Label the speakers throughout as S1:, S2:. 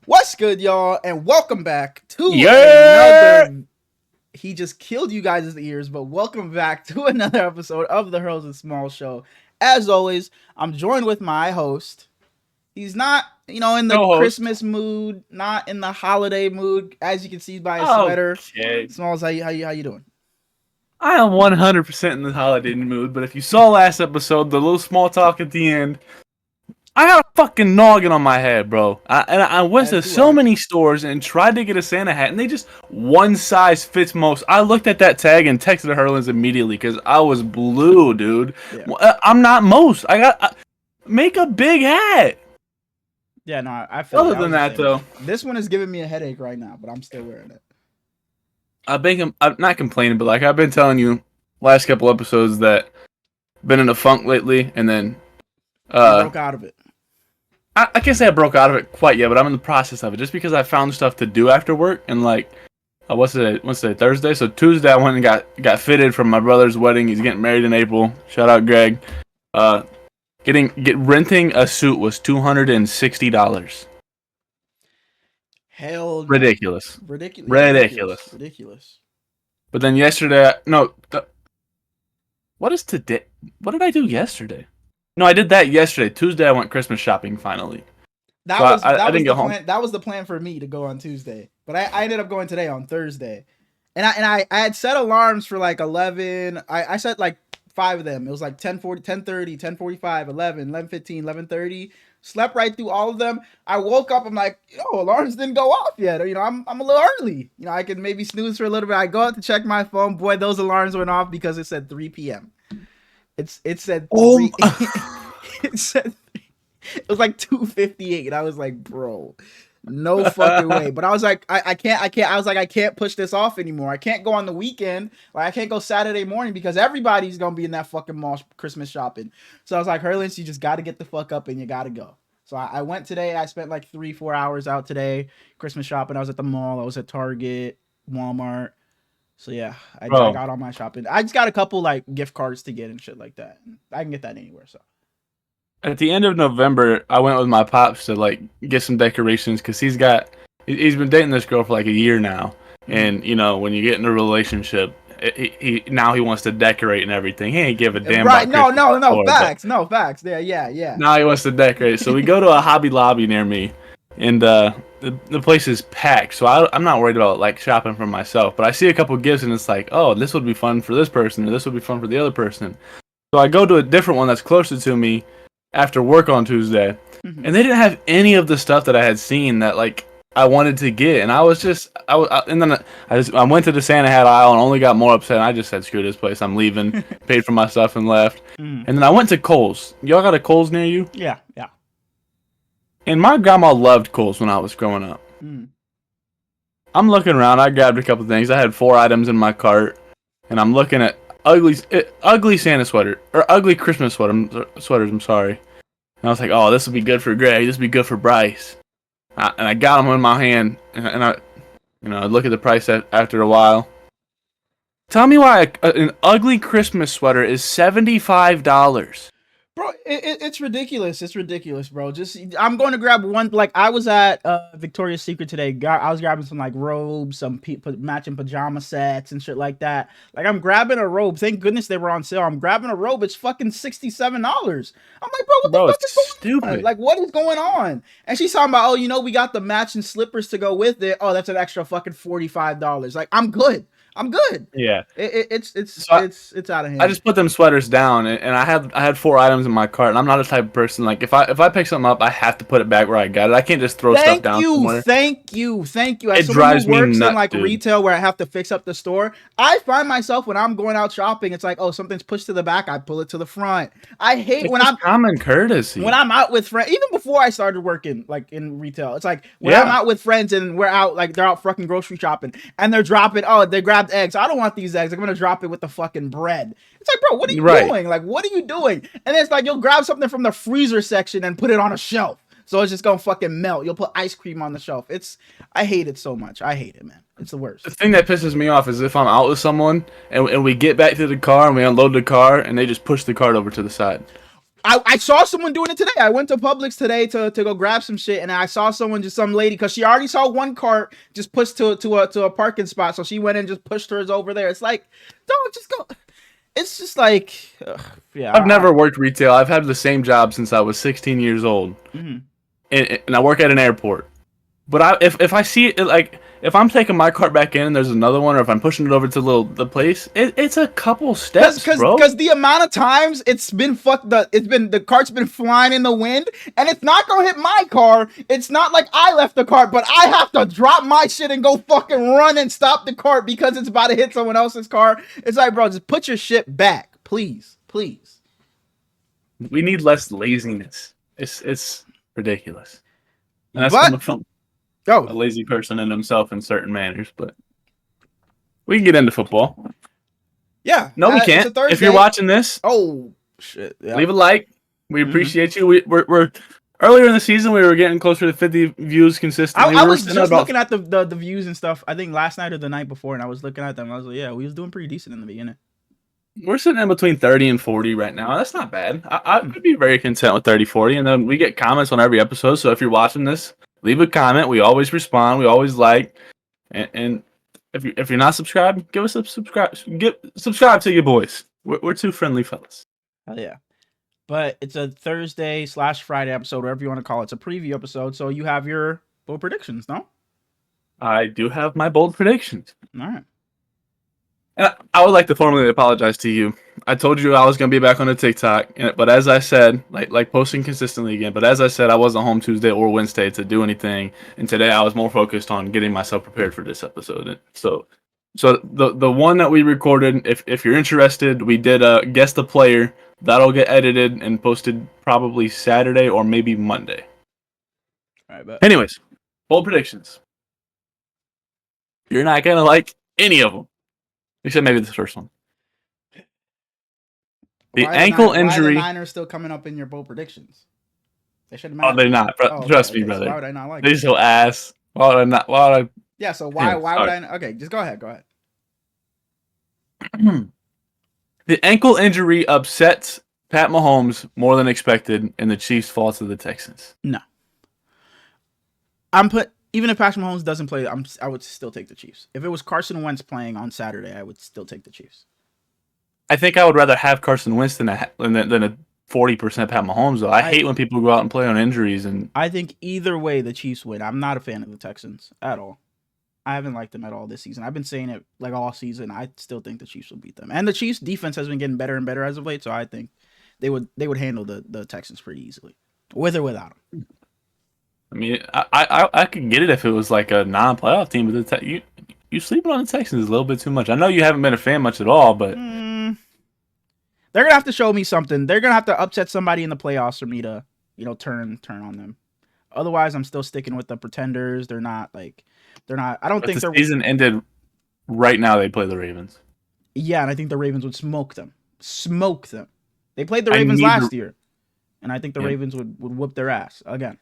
S1: What's good, y'all, and welcome back to
S2: Yeah.
S1: another. He just killed you guys' ears, but welcome back to another episode of the Hurls and Smallz show. As always, I'm joined with my host. He's not, in the
S2: Co-host.
S1: Christmas mood, not in the holiday mood, as you can see by his sweater.
S2: Okay.
S1: Smalls, how you doing?
S2: I am 100% in the holiday mood, but if you saw last episode, the little small talk at the end, I got a fucking noggin on my head, bro. I went to so many stores and tried to get a Santa hat, and they just one size fits most. I looked at that tag and texted Hurlins immediately because I was blue, dude.
S1: Yeah.
S2: I'm not most. Make a big hat.
S1: Yeah, no, I feel.
S2: Other than that, though,
S1: this one is giving me a headache right now, but I'm still wearing it.
S2: I'm not complaining, but like I've been telling you last couple episodes that been in a funk lately, and then
S1: broke out of it.
S2: I can't say I broke out of it quite yet, but I'm in the process of it. Just because I found stuff to do after work, and like, what's today? Thursday. So Tuesday, I went and got fitted from my brother's wedding. He's getting married in April. Shout out Greg. Renting a suit was $260.
S1: Hell no.
S2: Ridiculous.
S1: Ridiculous.
S2: But then yesterday, what is today? What did I do yesterday? No, I did that yesterday. Tuesday, I went Christmas shopping finally.
S1: That was the plan for me to go on Tuesday, but I ended up going today on Thursday, and I had set alarms for like 11. I set like 5 of them. It was like 10:40, 10:30, 10:45, 11, 11:15, 11:30. Slept right through all of them. I woke up. I'm like, alarms didn't go off yet. I'm a little early. I could maybe snooze for a little bit. I go out to check my phone. Boy, those alarms went off because it said 3 p.m. It said 3. It said it was like 2:58. I was like, bro, no fucking way. But I was like, I can't. I was like, I can't push this off anymore. I can't go on the weekend. Like, I can't go Saturday morning because everybody's gonna be in that fucking mall Christmas shopping. So I was like, Hurlins, you just got to get the fuck up and you got to go. So I went today. I spent like 3-4 hours out today Christmas shopping. I was at the mall. I was at Target, Walmart. So yeah, I got all my shopping. I just got a couple like gift cards to get and shit like that. I can get that anywhere. So
S2: at the end of November, I went with my pops to like get some decorations because he's been dating this girl for like a year now, and when you get in a relationship, he wants to decorate and everything. He ain't give a damn.
S1: Right? No, facts. No facts. Yeah.
S2: Now he wants to decorate, so we go to a Hobby Lobby near me, and the place is packed. So I'm not worried about like shopping for myself, but I see a couple gifts and it's like, oh, this would be fun for this person, or this would be fun for the other person. So I go to a different one that's closer to me after work on Tuesday, and they didn't have any of the stuff that I had seen that like I wanted to get, and I went to the Santa hat aisle and only got more upset. And I just said, screw this place, I'm leaving. Paid for my stuff and left. And then I went to Kohl's. Y'all got a Kohl's near you?
S1: Yeah.
S2: And my grandma loved Kohl's when I was growing up. I'm looking around. I grabbed a couple things. I had 4 items in my cart, and I'm looking at ugly Santa sweater or ugly Christmas sweaters. I'm sorry. And I was like, oh, this would be good for Greg. This would be good for Bryce. And I got them in my hand, and I look at the price after a while. Tell me why an ugly Christmas sweater is $75.
S1: Bro, it's ridiculous. It's ridiculous, bro. I'm going to grab one. Like, I was at Victoria's Secret today. I was grabbing some like robes, some matching pajama sets and shit like that. Like, I'm grabbing a robe. Thank goodness they were on sale. I'm grabbing a robe. It's fucking $67. I'm like, bro, what the fuck is going
S2: stupid
S1: on? Like, what is going on? And she's talking about, we got the matching slippers to go with it. Oh, that's an extra fucking $45. Like, I'm good.
S2: Yeah,
S1: it's out of hand.
S2: I just put them sweaters down, and I had 4 items in my cart, and I'm not a type of person like if I pick something up, I have to put it back where I got it. I can't just throw stuff down somewhere.
S1: Thank you.
S2: It drives me nuts,
S1: in like
S2: dude.
S1: Retail where I have to fix up the store. I find myself when I'm going out shopping, it's like, oh, something's pushed to the back, I pull it to the front. I hate when I'm
S2: common courtesy.
S1: When I'm out with friends, even before I started working like in retail, it's like when I'm out with friends and we're out like they're out fucking grocery shopping and they're dropping. Oh, they grabbed eggs. I don't want these eggs. I'm gonna drop it with the fucking bread. It's like, bro, what are you doing? Like, what are you doing? And then it's like you'll grab something from the freezer section and put it on a shelf, so it's just gonna fucking melt. You'll put ice cream on the shelf. I hate it so much. I hate it, man. It's the worst.
S2: The thing that pisses me off is if I'm out with someone and we get back to the car and we unload the car and they just push the cart over to the side.
S1: I saw someone doing it today. I went to Publix today to go grab some shit, and I saw some lady, because she already saw one cart just pushed to a parking spot, so she went and just pushed hers over there. It's like, don't just go. It's just like, yeah.
S2: I've never worked retail. I've had the same job since I was 16 years old, and I work at an airport. But if I see it, like, if I'm taking my cart back in and there's another one, or if I'm pushing it over to the place, it's a couple steps, bro.
S1: Because the amount of times the cart's been flying in the wind, and it's not gonna hit my car. It's not like I left the cart, but I have to drop my shit and go fucking run and stop the cart because it's about to hit someone else's car. It's like, bro, just put your shit back, please.
S2: We need less laziness. It's ridiculous. And that's coming from a lazy person in himself in certain manners, but we can get into football.
S1: Yeah.
S2: No, we can't. If you're watching this,
S1: shit, yeah,
S2: leave a like. We appreciate you. We're earlier in the season, we were getting closer to 50 views consistently.
S1: I was just looking at the views and stuff, I think last night or the night before, and I was looking at them. I was like, yeah, we was doing pretty decent in the beginning.
S2: We're sitting in between 30 and 40 right now. That's not bad. I would be very content with 30, 40. And then we get comments on every episode. So if you're watching this, leave a comment. We always respond. We always like. And if you're not subscribed, give us a subscribe. Subscribe to your boys. We're two friendly fellas.
S1: Hell yeah. But it's a Thursday/Friday episode, whatever you want to call it. It's a preview episode. So you have your bold predictions, no?
S2: I do have my bold predictions.
S1: All right.
S2: And I would like to formally apologize to you. I told you I was going to be back on the TikTok, but as I said, like posting consistently again, but as I said, I wasn't home Tuesday or Wednesday to do anything, and today I was more focused on getting myself prepared for this episode. And so the one that we recorded, if you're interested, we did Guess the Player. That'll get edited and posted probably Saturday or maybe Monday.
S1: All right, bet.
S2: Anyways, bold predictions. You're not going to like any of them. Except maybe the first one. The ankle injury.
S1: Why are the Niners still coming up in your bold predictions? They should have.
S2: Oh, they're not. Trust me, brother.
S1: So why would I not like?
S2: They're so ass. Why would I not? Why would I?
S1: Yeah. So why would I? Okay, just go ahead. Go
S2: ahead. The ankle injury upsets Pat Mahomes more than expected, and the Chiefs fall to the Texans.
S1: No. Even if Patrick Mahomes doesn't play, I would still take the Chiefs. If it was Carson Wentz playing on Saturday, I would still take the Chiefs.
S2: I think I would rather have Carson Wentz than a 40% Pat Mahomes, though. I hate when people go out and play on injuries. And
S1: I think either way, the Chiefs win. I'm not a fan of the Texans at all. I haven't liked them at all this season. I've been saying it like all season. I still think the Chiefs will beat them. And the Chiefs' defense has been getting better and better as of late, so I think they would handle the Texans pretty easily, with or without them.
S2: I mean, I could get it if it was like a non-playoff team, but you sleeping on the Texans a little bit too much. I know you haven't been a fan much at all, but
S1: they're gonna have to show me something. They're gonna have to upset somebody in the playoffs for me to, turn on them. Otherwise, I'm still sticking with the pretenders. They're not. I don't think
S2: the season ended right now. They play the Ravens.
S1: Yeah, and I think the Ravens would smoke them. They played the Ravens last year, and I think the Ravens would whoop their ass again.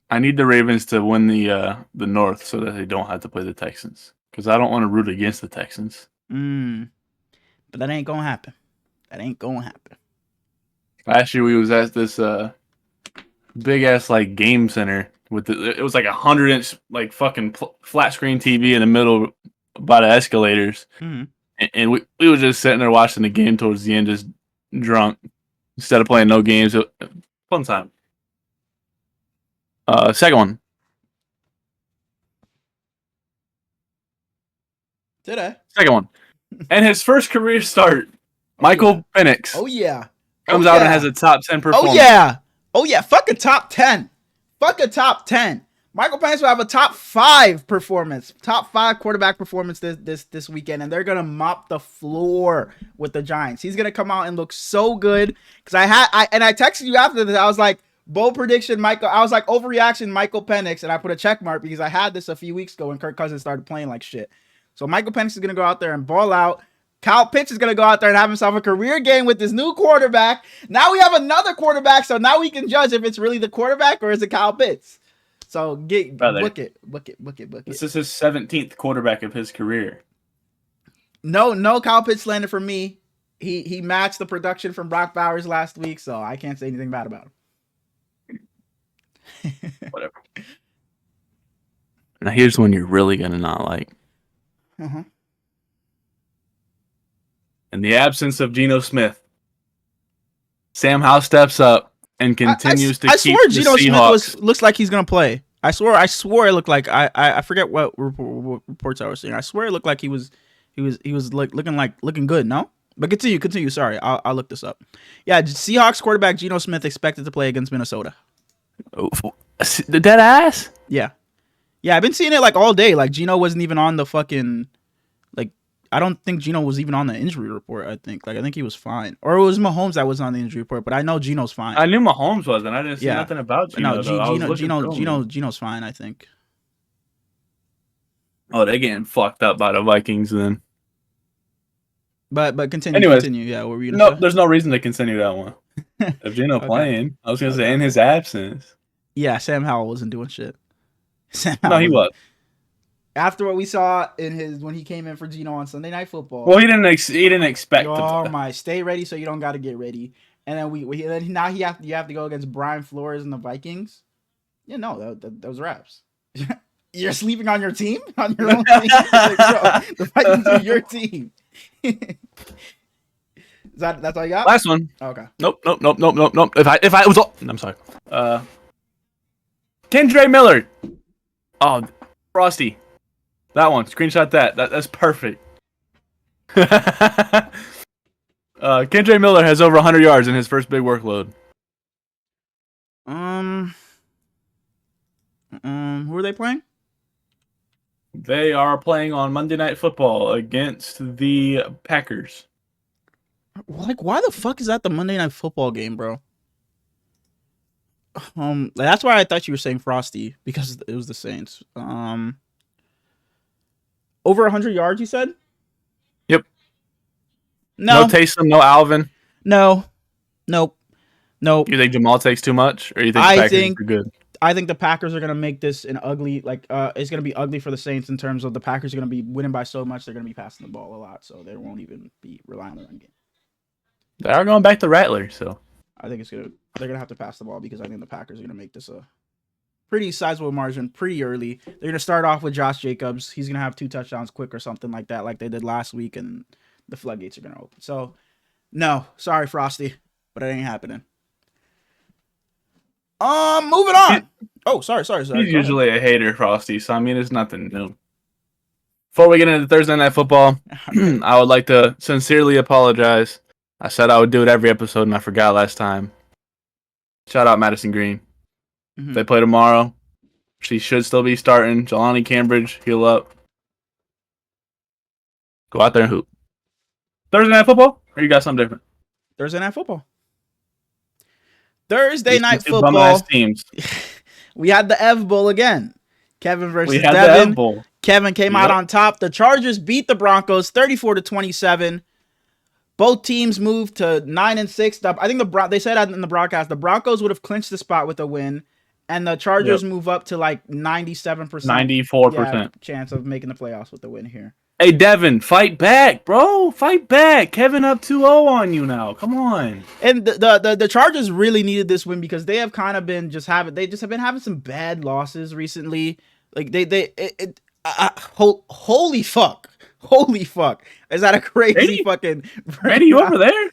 S2: I need the Ravens to win the North so that they don't have to play the Texans, because I don't want to root against the Texans.
S1: But that ain't gonna happen.
S2: Last year we was at this big ass like game center with it was like 100-inch like fucking flat screen TV in the middle by the escalators, and we were just sitting there watching the game towards the end, just drunk instead of playing no games. Fun time. Second one.
S1: Did I?
S2: Second one. And his first career start, Michael Penix.
S1: Oh, yeah.
S2: Comes out and has a top 10 performance.
S1: Oh, yeah. Fuck a top 10. Michael Penix will have a top 5 performance. Top 5 quarterback performance this weekend. And they're going to mop the floor with the Giants. He's going to come out and look so good. Because I texted you after this. I was like, bold prediction, Michael. I was like, overreaction, Michael Penix, and I put a check mark because I had this a few weeks ago when Kirk Cousins started playing like shit. So Michael Penix is going to go out there and ball out. Kyle Pitts is going to go out there and have himself a career game with this new quarterback. Now we have another quarterback, so now we can judge if it's really the quarterback or is it Kyle Pitts. So book it.
S2: This is his 17th quarterback of his career.
S1: No Kyle Pitts slander for me. He matched the production from Brock Bowers last week, so I can't say anything bad about
S2: him. Whatever. Now here's one you're really gonna not like. In the absence of Geno Smith, Sam Howell steps up and continues to keep the
S1: Geno
S2: Seahawks.
S1: Smith looks like he's gonna play. I swore it looked like I forget what reports I was seeing. I swear it looked like he was looking good. No, but continue. Sorry, I'll look this up. Yeah, Seahawks quarterback Geno Smith expected to play against Minnesota.
S2: Oh, the dead ass.
S1: Yeah, I've been seeing it like all day. Like Geno wasn't even on the fucking like. I don't think Geno was even on the injury report. I think he was fine, or it was Mahomes that was on the injury report. But I know Geno's fine.
S2: I knew Mahomes wasn't. I didn't see nothing about Geno.
S1: No, Geno's fine. I think.
S2: Oh, they're getting fucked up by the Vikings then.
S1: But continue. Yeah, what were you gonna say?
S2: There's no reason to continue that one. If Geno playing, I was gonna say in his absence.
S1: Yeah, Sam Howell wasn't doing shit.
S2: No, he was.
S1: After what we saw when he came in for Geno on Sunday Night Football.
S2: Well, he didn't expect.
S1: Oh my! Stay ready so you don't got to get ready. And then now you have to go against Brian Flores and the Vikings. Yeah, no, those raps. You're sleeping on your team, on your own team. Like, bro, the Vikings are your team. That's all you got?
S2: Last one.
S1: Okay.
S2: Nope. If I was, I'm sorry. Kendra Miller. Oh, Frosty. That one. Screenshot that. That's perfect. Kendra Miller has over 100 yards in his first big workload.
S1: Who are they playing?
S2: They are playing on Monday Night Football against the Packers.
S1: Like, why the fuck is that the Monday Night Football game, bro? That's why I thought you were saying Frosty, because it was the Saints. Over 100 yards, you said?
S2: Yep.
S1: No
S2: Taysom, no Alvin.
S1: Nope.
S2: You think Jamal takes too much, or you think the Packers are good?
S1: I think the Packers are gonna make this an ugly, it's gonna be ugly for the Saints in terms of the Packers are gonna be winning by so much they're gonna be passing the ball a lot, so they won't even be relying on the run game.
S2: They are going back to Rattler, so
S1: I think they're gonna have to pass the ball because I think the Packers are gonna make this a pretty sizable margin pretty early. They're gonna start off with Josh Jacobs. He's gonna have 2 touchdowns quick or something like that, like they did last week, and the floodgates are gonna open. So, no, sorry, Frosty, but it ain't happening. Moving on. Oh, sorry.
S2: He's usually a hater, Frosty, so I mean, it's nothing new. Before we get into Thursday Night Football, I would like to sincerely apologize. I said I would do it every episode, and I forgot last time. Shout out Madison Green. Mm-hmm. They play tomorrow. She should still be starting. Jelani Cambridge, heal up. Go out there and hoop. Thursday Night Football? Or you got something different?
S1: Thursday Night Football. Thursday Night Football.
S2: Teams.
S1: We had the Ev Bowl again. Kevin versus Devin. Kevin came out on top. The Chargers beat the Broncos 34-27. Both teams moved to 9-6. I think they said in the broadcast the Broncos would have clinched the spot with a win, and the Chargers move up to like 97%,
S2: 94%
S1: chance of making the playoffs with the win here.
S2: Hey, Devin, fight back, bro. Fight back. Kevin up 2-0 on you now. Come on.
S1: And the Chargers really needed this win because they have kind of been they just have been having some bad losses recently. Like holy fuck. Is that a crazy fucking
S2: Randy, you over there?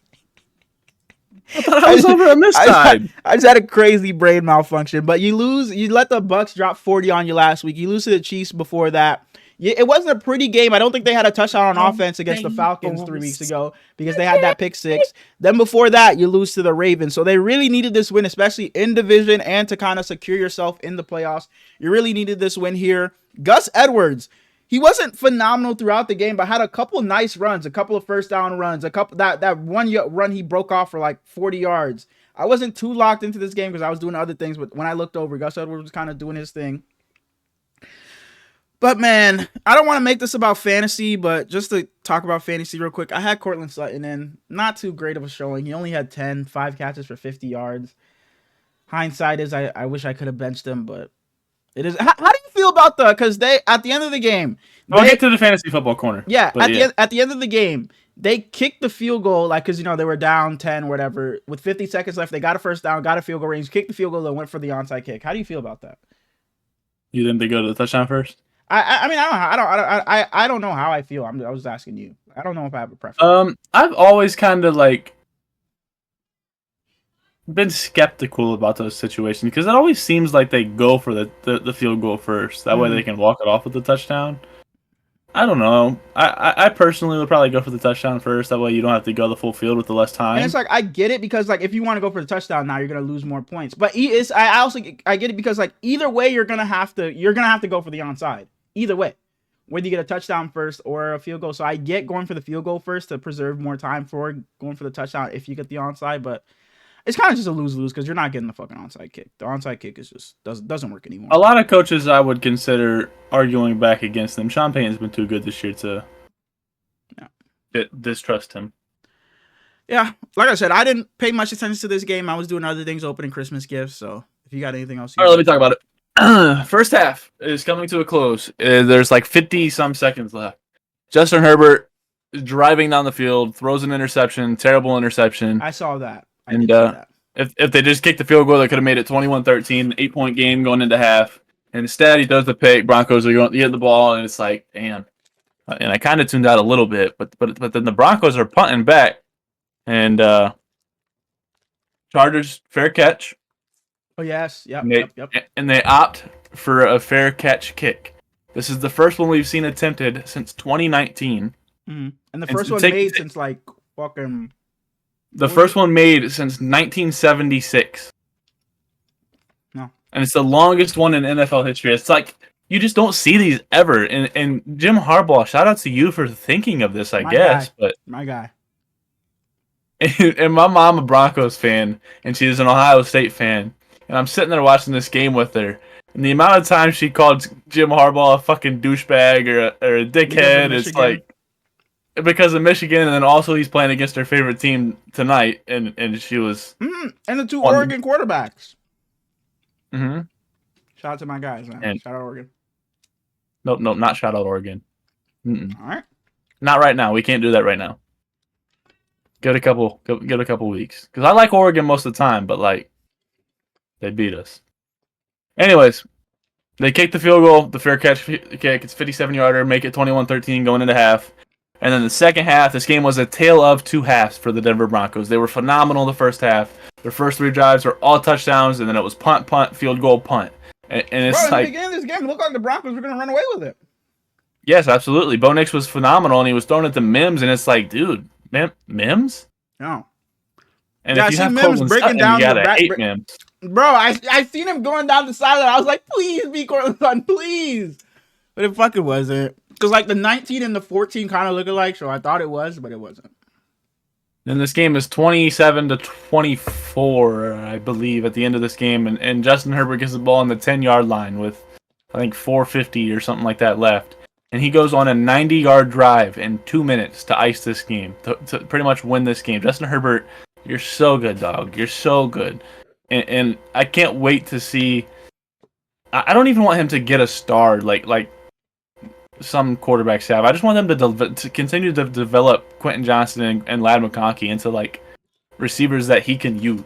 S2: I thought I was over on this side.
S1: I just had a crazy brain malfunction. But you let the Bucs drop 40 on you last week. You lose to the Chiefs before that. It wasn't a pretty game. I don't think they had a touchdown on offense against the Falcons 3 weeks ago because they had that pick 6. Then before that, you lose to the Ravens. So they really needed this win, especially in division and to kind of secure yourself in the playoffs. You really needed this win here. Gus Edwards, he wasn't phenomenal throughout the game, but had a couple nice runs, a couple of first down runs, that one run he broke off for like 40 yards. I wasn't too locked into this game because I was doing other things, but when I looked over, Gus Edwards was kind of doing his thing. But, man, I don't want to make this about fantasy, but just to talk about fantasy real quick, I had Cortland Sutton in. Not too great of a showing. He only had 5 catches for 50 yards. Hindsight is I wish I could have benched him, but it is. How do you feel about because they at the end of the game.
S2: We'll get to the fantasy football corner.
S1: Yeah, at the end of the game, they kicked the field goal because they were down 10, whatever, with 50 seconds left. They got a first down, got a field goal range, kicked the field goal, and went for the onside kick. How do you feel about that?
S2: You think they go to the touchdown first?
S1: I don't know how I feel. I was asking you. I don't know if I have a preference.
S2: I've always kind of been skeptical about those situations because it always seems like they go for the field goal first. That way they can walk it off with the touchdown. I don't know. I personally would probably go for the touchdown first. That way you don't have to go the full field with the less time.
S1: And it's I get it because if you want to go for the touchdown now, you're gonna lose more points. But I get it because either way you're gonna have to go for the onside. Either way, whether you get a touchdown first or a field goal. So I get going for the field goal first to preserve more time for going for the touchdown if you get the onside, but it's kind of just a lose-lose because you're not getting the fucking onside kick. The onside kick is just doesn't work anymore.
S2: A lot of coaches I would consider arguing back against them. Sean Payton's been too good this year to distrust him.
S1: Yeah, like I said, I didn't pay much attention to this game. I was doing other things, opening Christmas gifts. So if you got anything else,
S2: all right, let me talk about it. First half is coming to a close. There's 50-some seconds left. Justin Herbert is driving down the field, throws an interception, terrible interception.
S1: I saw that.
S2: And if they just kicked the field goal, they could have made it 21-13, 8-point game going into half. And instead, he does the pick. Broncos are going to get the ball, and it's damn. And I kind of tuned out a little bit, but then the Broncos are punting back, and Chargers fair catch.
S1: Oh yes, yep.
S2: And they opt for a fair catch kick. This is the first one we've seen attempted since 2019,
S1: and the first one made since fucking.
S2: The first one made since 1976.
S1: No.
S2: And it's the longest one in NFL history. It's you just don't see these ever. And Jim Harbaugh, shout out to you for thinking of this, I guess. But
S1: my guy.
S2: And my mom a Broncos fan, and she's an Ohio State fan. And I'm sitting there watching this game with her. And the amount of times she called Jim Harbaugh a fucking douchebag or a dickhead, it's because of Michigan, and then also he's playing against her favorite team tonight, and she was
S1: and the two Oregon quarterbacks.
S2: Mm-hmm.
S1: Shout out to my guys, man. Shout out Oregon.
S2: Nope, not shout out Oregon. Mm-mm.
S1: All right,
S2: not right now. We can't do that right now. Get a couple weeks because I like Oregon most of the time, but they beat us. Anyways, they kick the field goal, the fair catch kick. It's 57-yarder, make it 21-13 going into half. And then the second half, this game was a tale of two halves for the Denver Broncos. They were phenomenal the first half. Their first three drives were all touchdowns, and then it was punt, field goal, punt. And it's
S1: at the beginning of this game, it looked like the Broncos were going to run away with it.
S2: Yes, absolutely. Bo Nix was phenomenal, and he was throwing it to Mims, and it's dude, Mims?
S1: No.
S2: And if you have Mims breaking down you gotta hate Mims.
S1: Bro, I seen him going down the sideline. I was like, please be Cortland Sutton, please. But it fucking wasn't. Because the 19 and the 14 kind of look alike, so I thought it was, but it wasn't.
S2: And this game is 27-24, I believe, at the end of this game. And Justin Herbert gets the ball on the 10-yard line with, I think, 4:50 or something like that left. And he goes on a 90-yard drive in 2 minutes to ice this game, to pretty much win this game. Justin Herbert, you're so good, dog. You're so good. And I can't wait to see... I don't even want him to get a star like some quarterbacks have. I just want them to continue to develop Quentin Johnston and Ladd McConkey into receivers that he can use.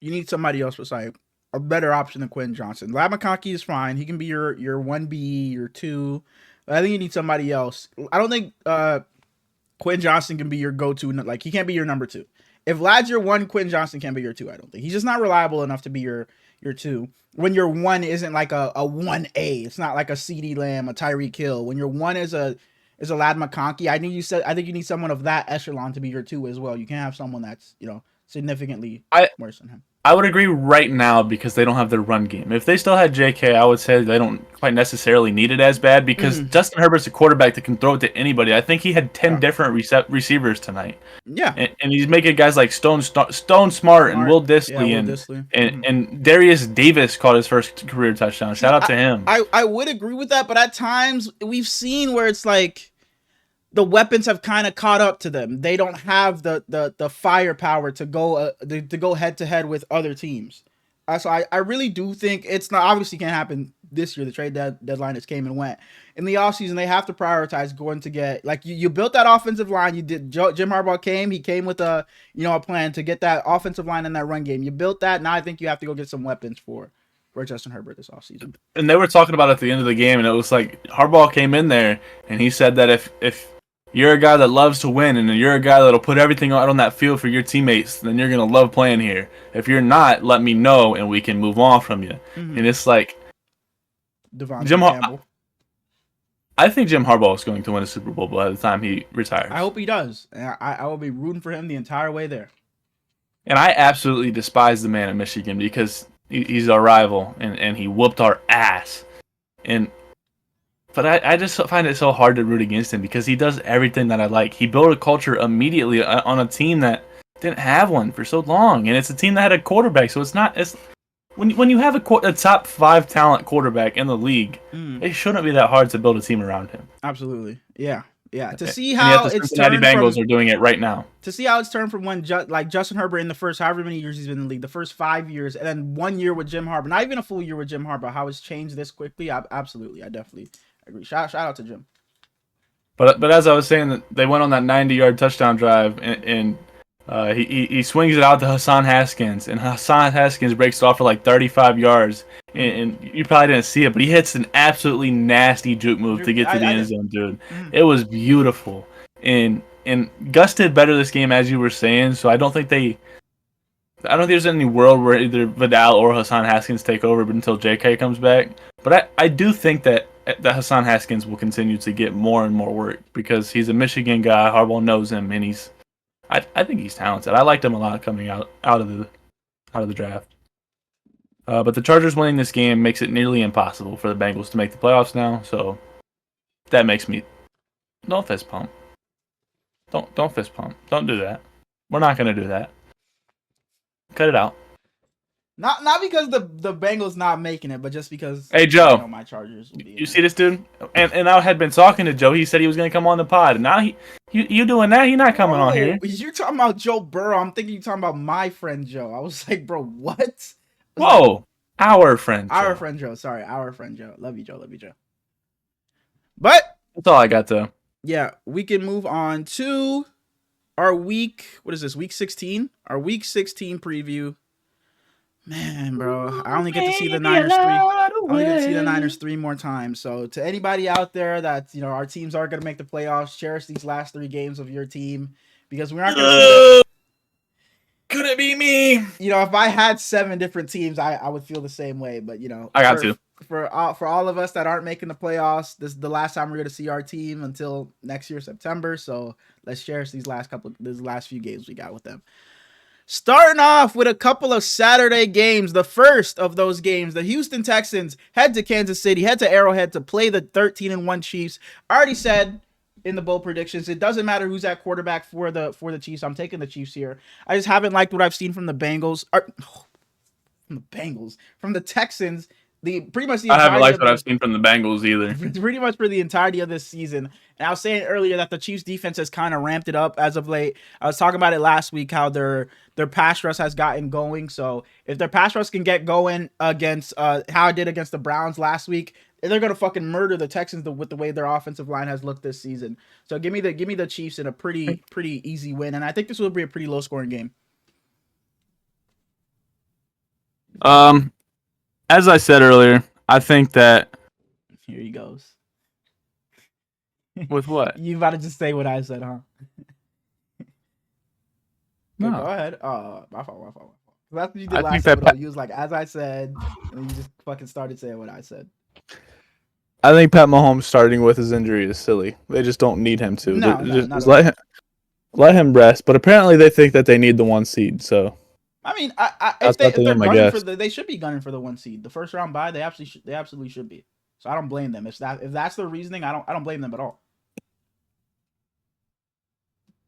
S1: You need somebody else beside a better option than Quentin Johnston. Ladd McConkey is fine. He can be your 1B, your 2. But I think you need somebody else. I don't think Quentin Johnston can be your go-to. He can't be your number 2. If Ladd's your 1, Quentin Johnston can't be your 2, I don't think. He's just not reliable enough to be your 2. When your 1 isn't a 1A. It's not like a CeeDee Lamb, a Tyreek Hill. When your 1 is a Ladd McConkey, I think you need someone of that echelon to be your 2 as well. You can't have someone that's, significantly worse than him.
S2: I would agree right now because they don't have their run game. If they still had JK, I would say they don't quite necessarily need it as bad because Justin Herbert's a quarterback that can throw it to anybody. I think he had 10 different receivers tonight.
S1: Yeah.
S2: And he's making guys like Stone Smart and Will Dissly. And Darius Davis caught his first career touchdown. Shout out to him.
S1: I would agree with that, but at times we've seen where it's the weapons have kind of caught up to them. They don't have the firepower to go head to head with other teams. So I really do think it's not obviously can't happen this year. The trade deadline just came and went. In the offseason, they have to prioritize going to get, like, you built that offensive line. You did. Jim Harbaugh came. He came with a plan to get that offensive line in that run game. You built that. Now I think you have to go get some weapons for Justin Herbert this offseason.
S2: And they were talking about it at the end of the game, and it was like Harbaugh came in there, and he said that if you're a guy that loves to win, and you're a guy that'll put everything out on that field for your teammates, then you're going to love playing here. If you're not, let me know, and we can move on from you. Mm-hmm. And it's like Jim Campbell. I think Jim Harbaugh is going to win a Super Bowl by the time he retires.
S1: I hope he does. And I will be rooting for him the entire way there.
S2: And I absolutely despise the man at Michigan because he's our rival, and he whooped our ass. But I just find it so hard to root against him because he does everything that I like. He built a culture immediately on a team that didn't have one for so long, and it's a team that had a quarterback. So when you have a top 5 talent quarterback in the league, it shouldn't be that hard to build a team around him.
S1: Absolutely, yeah. To see how
S2: the Cincinnati Bengals are doing it right now.
S1: To see how it's turned from when Justin Herbert in the first however many years he's been in the league, the first 5 years, and then 1 year with Jim Harbaugh, not even a full year with Jim Harbaugh, how it's changed this quickly. Absolutely, I definitely agree. Shout out to Jim.
S2: But as I was saying, they went on that 90-yard touchdown drive, and he swings it out to Hassan Haskins, and Hassan Haskins breaks it off for like 35 yards. And you probably didn't see it, but he hits an absolutely nasty juke move to get to the end zone, dude. It was beautiful. And Gus did better this game, as you were saying, so I don't think there's any world where either Vidal or Hassan Haskins take over until JK comes back. But I do think that Hassan Haskins will continue to get more and more work because he's a Michigan guy. Harbaugh knows him, and I think he's talented. I liked him a lot coming out of the draft. But the Chargers winning this game makes it nearly impossible for the Bengals to make the playoffs now. So that makes me don't fist pump. Don't fist pump. Don't do that. We're not gonna do that. Cut it out.
S1: Not because the Bengals not making it, but just because
S2: hey Joe,
S1: my Chargers will be
S2: you see this dude? And I had been talking to Joe. He said he was gonna come on the pod, and now you doing that? He's not coming on here.
S1: You talking about Joe Burrow? I'm thinking you talking about my friend Joe. I was like, bro, what?
S2: Whoa, our friend
S1: Joe. Sorry, our friend Joe. Love you, Joe. But
S2: that's all I got though.
S1: Yeah, we can move on to our week. What is this? Week 16. Our week 16 preview. Man, bro, I only get to see the Niners 3 more times. So to anybody out there that our teams aren't gonna make the playoffs, cherish these last 3 games of your team because we're not gonna.
S2: Could it be me?
S1: If I had 7 different teams, I would feel the same way. But
S2: I got to.
S1: For all of us that aren't making the playoffs, this is the last time we're gonna see our team until next year September. So let's cherish these last few games we got with them. Starting off with a couple of Saturday games. The first of those games, the Houston Texans head to Kansas City, head to Arrowhead to play the 13-1 Chiefs. I already said in the bowl predictions, it doesn't matter who's at quarterback for the Chiefs. I'm taking the Chiefs here. I just haven't liked what I've seen from the Bengals. From the Texans. I
S2: haven't liked what I've seen from the Bengals either.
S1: Pretty much for the entirety of this season. And I was saying earlier that the Chiefs defense has kind of ramped it up as of late. I was talking about it last week, how their pass rush has gotten going. So if their pass rush can get going against how it did against the Browns last week, they're gonna fucking murder the Texans with the way their offensive line has looked this season. So give me the Chiefs in a pretty easy win, and I think this will be a pretty low scoring game.
S2: As I said earlier, I think that
S1: here he goes.
S2: With what?
S1: You about to just say what I said, huh?
S2: No.
S1: Go ahead. My fault. That's what you did last episode. You was like, as I said, and you just fucking started saying what I said.
S2: I think Pat Mahomes starting with his injury is silly. They just don't need him to. Just let him rest. But apparently they think that they need the 1 seed. So
S1: I mean, if they're gunning for they should be gunning for the 1 seed. The first round bye, they absolutely should be. So I don't blame them. If that's their reasoning, I don't blame them at all.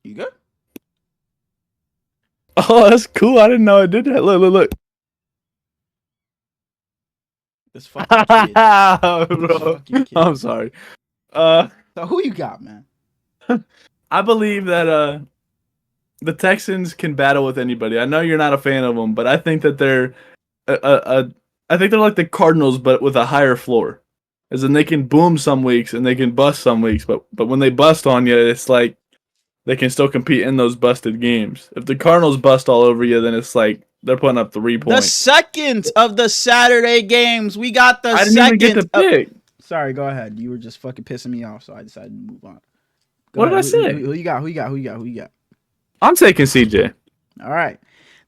S1: You good?
S2: Oh, that's cool. I didn't know I did that. Look.
S1: This fucking kid.
S2: Bro. I'm sorry.
S1: So who you got, man?
S2: I believe that the Texans can battle with anybody. I know you're not a fan of them, but I think that they're a I think they're like the Cardinals, but with a higher floor. As in, they can boom some weeks and they can bust some weeks, but when they bust on you, it's like they can still compete in those busted games. If the Cardinals bust all over you, then it's like they're putting up 3 points.
S1: The second of the Saturday games, we got the second.
S2: I didn't even get to pick.
S1: Sorry, go ahead. You were just fucking pissing me off, so I decided to move on.
S2: What did I say?
S1: Who you got? Who you got?
S2: I'm taking CJ.
S1: All right.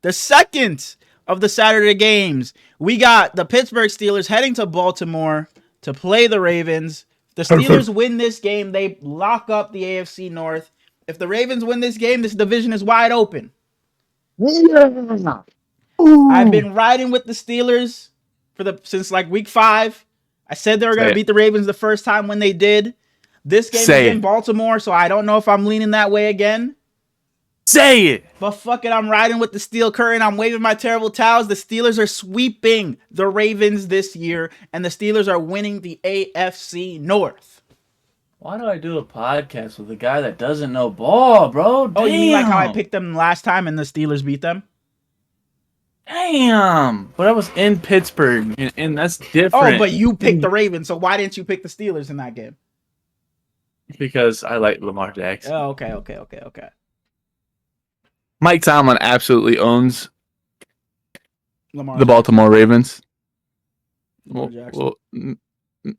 S1: The second of the Saturday games, we got the Pittsburgh Steelers heading to Baltimore to play the Ravens. The Steelers win this game, they lock up the AFC North. If the Ravens win this game, this division is wide open. Yeah. I've been riding with the Steelers since like week 5. I said they were going to beat the Ravens the first time when they did. This game is in Baltimore, so I don't know if I'm leaning that way again.
S2: Say it.
S1: But fuck it, I'm riding with the steel curtain. I'm waving my terrible towels. The Steelers are sweeping the Ravens this year, and the Steelers are winning the AFC North.
S2: Why do I do a podcast with a guy that doesn't know ball, bro? Damn.
S1: Oh, you mean like how I picked them last time and the Steelers beat them?
S2: Damn. But I was in Pittsburgh, and that's different.
S1: Oh, but you picked the Ravens, so why didn't you pick the Steelers in that game?
S2: Because I like Lamar Jackson.
S1: Oh, okay.
S2: Mike Tomlin absolutely owns
S1: Lamar
S2: the Baltimore Ravens.
S1: Lamar Jackson.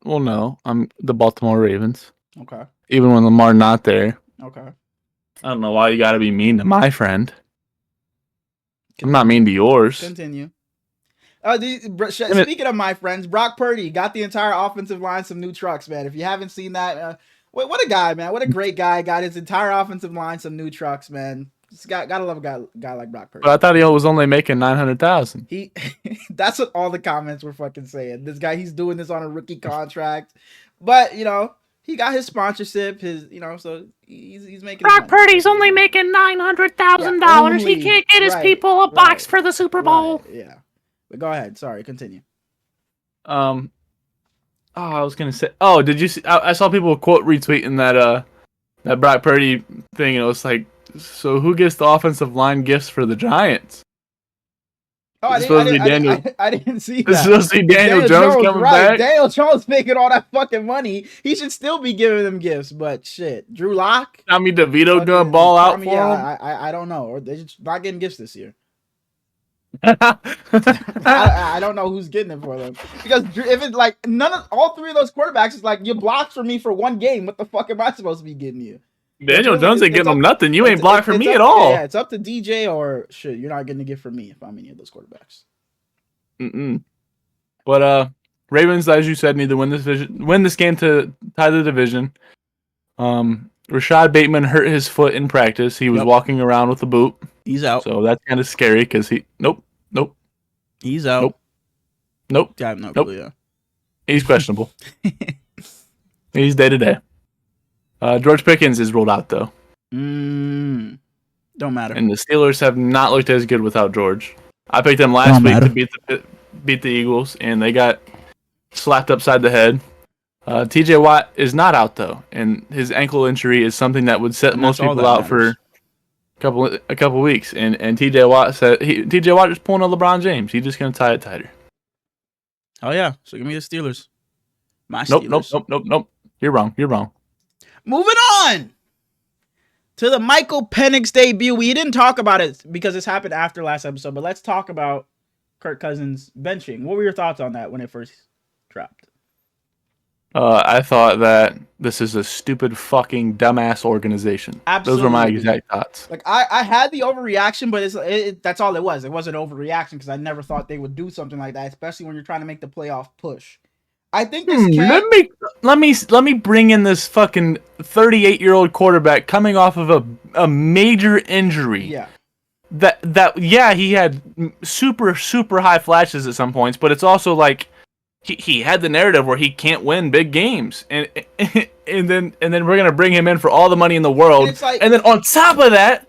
S2: Well, no. I'm the Baltimore Ravens.
S1: Okay.
S2: Even when Lamar not there.
S1: Okay.
S2: I don't know why you got to be mean to my friend. I'm not mean to yours.
S1: Continue. Speaking of my friends, Brock Purdy got the entire offensive line some new trucks, man. If you haven't seen that, what a guy, man. What a great guy. Got his entire offensive line some new trucks, man. Gotta love a guy like Brock Purdy.
S2: But I thought he was only making $900,000.
S1: That's what all the comments were fucking saying. This guy, he's doing this on a rookie contract, but he got his sponsorship. So he's making.
S3: Brock Purdy's only making $900,000. He can't get his people a box for the Super Bowl.
S1: Right, yeah, but go ahead. Sorry, continue.
S2: I was gonna say. Oh, did you see? I saw people quote retweeting that Brock Purdy thing, and it was like, so who gets the offensive line gifts for the Giants?
S1: Oh, I didn't see that.
S2: It's supposed to be Daniel Jones coming back.
S1: Daniel Jones making all that fucking money. He should still be giving them gifts, but shit. Drew Lock?
S2: Tommy DeVito gonna ball out for him?
S1: I don't know. Or they're just not getting gifts this year. I don't know who's getting it for them. Because if it's like all 3 of those quarterbacks is like, you blocked for me for 1 game. What the fuck am I supposed to be getting you?
S2: Daniel Jones ain't getting them nothing. You ain't blocked for me at all.
S1: Yeah, it's up to DJ or shit. You're not getting a gift from me if I'm any of those quarterbacks.
S2: But Ravens, as you said, need to win this game to tie the division. Rashad Bateman hurt his foot in practice. He was walking around with a boot.
S1: He's out.
S2: So that's kind of scary because nope.
S1: He's out.
S2: Nope.
S1: Yeah, nope. Yeah.
S2: He's questionable. He's day to day. George Pickens is ruled out, though.
S1: Don't matter.
S2: And the Steelers have not looked as good without George. I picked them last week to beat the Eagles, and they got slapped upside the head. TJ Watt is not out, though, and his ankle injury is something that would set most people out for a couple weeks. And TJ Watt said TJ Watt is pulling a LeBron James. He's just going to tie it tighter.
S1: Oh, yeah. So give me the Steelers. Steelers.
S2: Nope. You're wrong.
S1: Moving on to the Michael Penix debut. We didn't talk about it because this happened after last episode, but let's talk about Kirk Cousins benching. What were your thoughts on that when it first dropped?
S2: I thought that this is a stupid fucking dumbass organization.
S1: Absolutely.
S2: Those were my exact thoughts.
S1: Like I had the overreaction, but that's all it was. It wasn't overreaction because I never thought they would do something like that, especially when you're trying to make the playoff push. I think this
S2: let me bring in this fucking 38-year-old quarterback coming off of a major injury.
S1: Yeah.
S2: That he had super high flashes at some points, but it's also like he had the narrative where he can't win big games, and then we're gonna bring him in for all the money in the world, and then on top of that,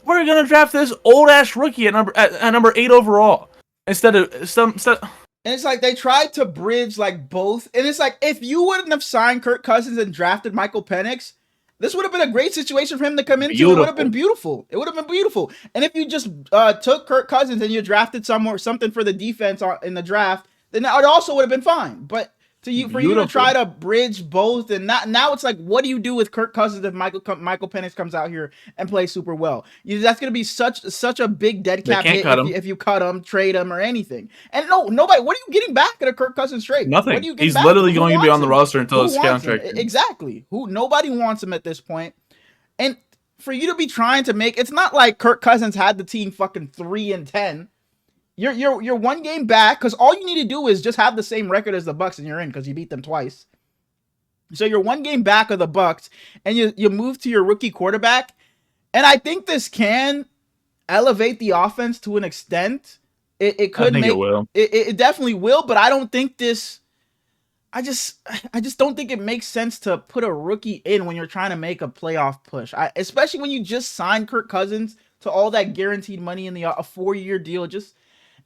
S2: we're gonna draft this old ass rookie at number 8 overall instead of some.
S1: And it's like they tried to bridge like both. And it's like if you wouldn't have signed Kirk Cousins and drafted Michael Penix, This would have been a great situation for him to come into. Beautiful. It would have been beautiful. It would have been beautiful. And if you just took Kirk Cousins and you drafted something for the defense in the draft, then it also would have been fine. But for you to try to bridge both, and now it's like, what do you do with Kirk Cousins if Michael Penix comes out here and plays super well? That's going to be such a big dead cap hit if you cut him, trade him, or anything. And nobody. What are you getting back at a Kirk Cousins trade?
S2: Nothing. He's literally going to be on the roster until his contract.
S1: Exactly. Nobody wants him at this point. And for you to be trying to make, it's not like Kirk Cousins had the team fucking 3-10. You're one game back, because all you need to do is just have the same record as the Bucs and you're in, because you beat them twice. So you're one game back of the Bucs, and you move to your rookie quarterback. And I think this can elevate the offense to an extent. It could make it will. It definitely will, but I don't think this. I just don't think it makes sense to put a rookie in when you're trying to make a playoff push. Especially when you just signed Kirk Cousins to all that guaranteed money in a 4-year deal.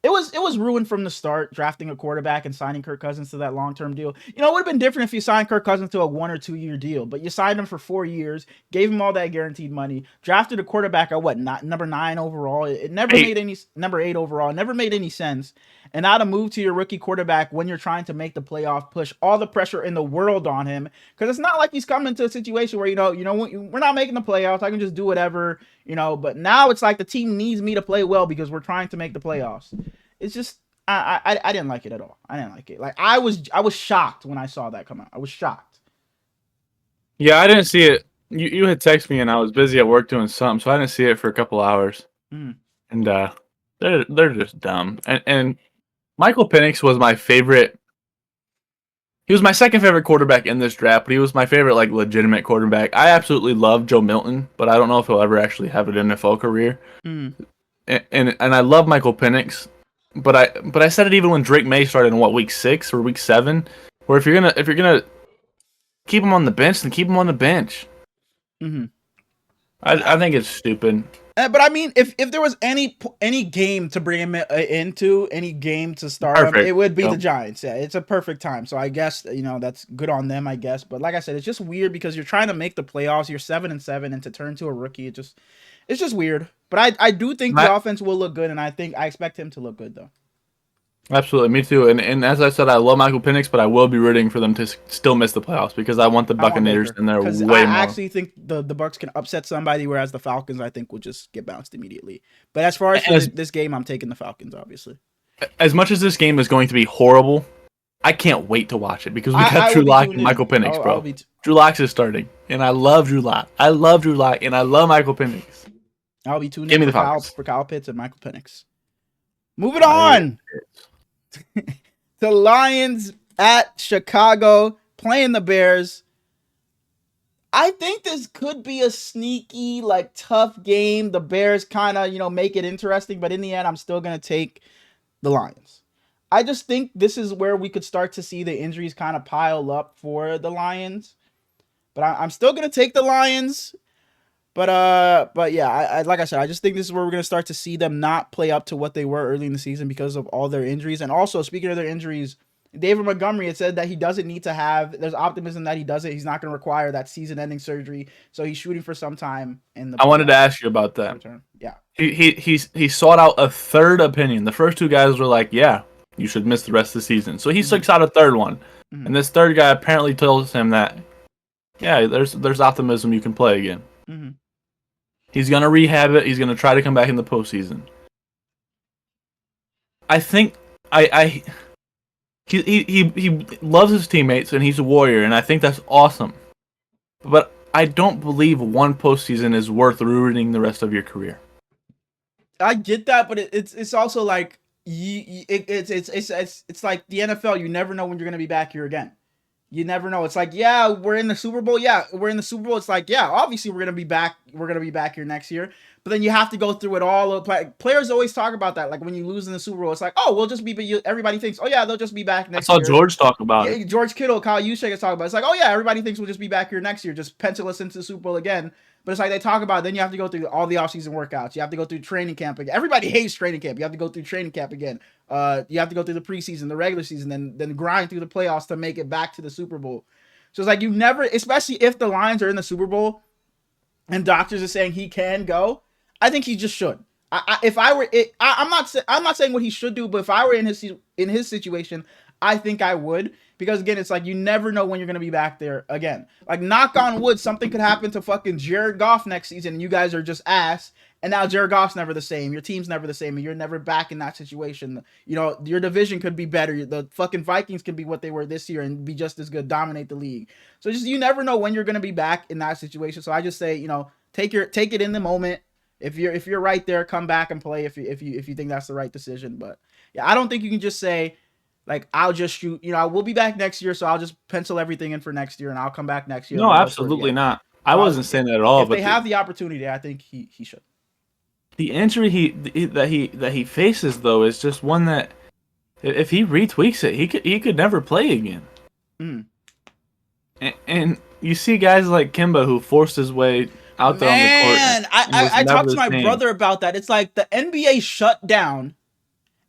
S1: It was ruined from the start, drafting a quarterback and signing Kirk Cousins to that long-term deal. It would have been different if you signed Kirk Cousins to a 1 or 2 year deal, but you signed him for 4 years, gave him all that guaranteed money, drafted a quarterback at number 9 overall. It never made any number 8 overall. It never made any sense. And now to move to your rookie quarterback when you're trying to make the playoff push, all the pressure in the world on him, because it's not like he's coming to a situation where we're not making the playoffs. I can just do whatever, But now it's like the team needs me to play well because we're trying to make the playoffs. It's just I didn't like it at all. I didn't like it. Like I was shocked when I saw that come out. I was shocked.
S2: Yeah, I didn't see it. You had texted me and I was busy at work doing something, so I didn't see it for a couple hours. And they're just dumb. And Michael Penix was my favorite. He was my second favorite quarterback in this draft, but he was my favorite legitimate quarterback. I absolutely love Joe Milton, but I don't know if he'll ever actually have an NFL career. And I love Michael Penix. But I said it even when Drake May started in week 6 or week 7, where if you're gonna keep him on the bench, then keep him on the bench. I think it's stupid.
S1: But I mean, if there was any game to bring him into, any game to start him, it would be the Giants. Yeah, it's a perfect time. So I guess that's good on them, I guess. But like I said, it's just weird because you're trying to make the playoffs. You're 7-7, and to turn to a rookie, it's just weird. But I do think the offense will look good, and I expect him to look good though.
S2: Absolutely, me too. And as I said, I love Michael Penix, but I will be rooting for them to still miss the playoffs because I want the Buccaneers in there way more. I
S1: actually think the Bucs can upset somebody, whereas the Falcons, I think, will just get bounced immediately. But as far as this game, I'm taking the Falcons, obviously.
S2: As much as this game is going to be horrible, I can't wait to watch it because we got Drew Lock and Michael Penix, bro. Drew Lock is starting, and I love Drew Lock. I love Drew Lock, and I love Michael Penix.
S1: I'll be tuning in for Kyle Pitts and Michael Penix. Moving on. The Lions at Chicago playing the Bears. I think this could be a sneaky, tough game. The Bears kind of, make it interesting, but in the end, I'm still going to take the Lions. I just think this is where we could start to see the injuries kind of pile up for the Lions. But I'm still going to take the Lions. But yeah, I like I said, I just think this is where we're going to start to see them not play up to what they were early in the season because of all their injuries. And also, speaking of their injuries, David Montgomery had said that he doesn't need to have, there's optimism that he does it. He's not going to require that season-ending surgery. So he's shooting for some time in the.
S2: I wanted to ask you about that.
S1: Yeah.
S2: He sought out a third opinion. The first two guys were like, yeah, you should miss the rest of the season. So he seeks out a third one. And this third guy apparently tells him that, yeah, there's optimism you can play again. He's going to rehab it. He's going to try to come back in the postseason. I think he loves his teammates and he's a warrior, and I think that's awesome. But I don't believe one postseason is worth ruining the rest of your career.
S1: I get that, but it's also like it's like the NFL. You never know when you're going to be back here again. You never know. It's like, yeah, we're in the Super Bowl. Yeah, we're in the Super Bowl. It's like, yeah, obviously we're gonna be back. We're gonna be back here next year. But then you have to go through it all. Players always talk about that. Like when you lose in the Super Bowl, it's like, oh, we'll just be. Everybody thinks, oh yeah, they'll just be back next year.
S2: I saw George talk about it.
S1: George Kittle, Kyle Juszczyk is talking about it. It's like, oh yeah, everybody thinks we'll just be back here next year. Just pencil us into the Super Bowl again. But it's like they talk about it, then you have to go through all the offseason workouts. You have to go through training camp again. Everybody hates training camp. You have to go through training camp again. You have to go through the preseason, the regular season, then grind through the playoffs to make it back to the Super Bowl. So it's like you never, especially if the Lions are in the Super Bowl and doctors are saying he can go, I think he just should. If I were it, I'm not saying what he should do, but if I were in his situation, I think I would, because again, it's like you never know when you're gonna be back there again. Like, knock on wood, something could happen to fucking Jared Goff next season, and you guys are just ass, and now Jared Goff's never the same, your team's never the same, and you're never back in that situation. You know, your division could be better. The fucking Vikings could be what they were this year and be just as good, dominate the league. So just, you never know when you're gonna be back in that situation. So I just say, you know, take it in the moment. If you're right there, come back and play if you think that's the right decision. But yeah, I don't think you can just say, like, I'll just shoot. You know, we'll be back next year, so I'll just pencil everything in for next year, and I'll come back next year.
S2: No, absolutely not. I wasn't saying that at all.
S1: If they have the opportunity, I think he should.
S2: The injury that he faces, though, is just one that if he retweaks it, he could never play again.
S1: Mm.
S2: And you see guys like Kimba who forced his way out there on the court.
S1: Man, I talked to my brother about that. It's like the NBA shut down,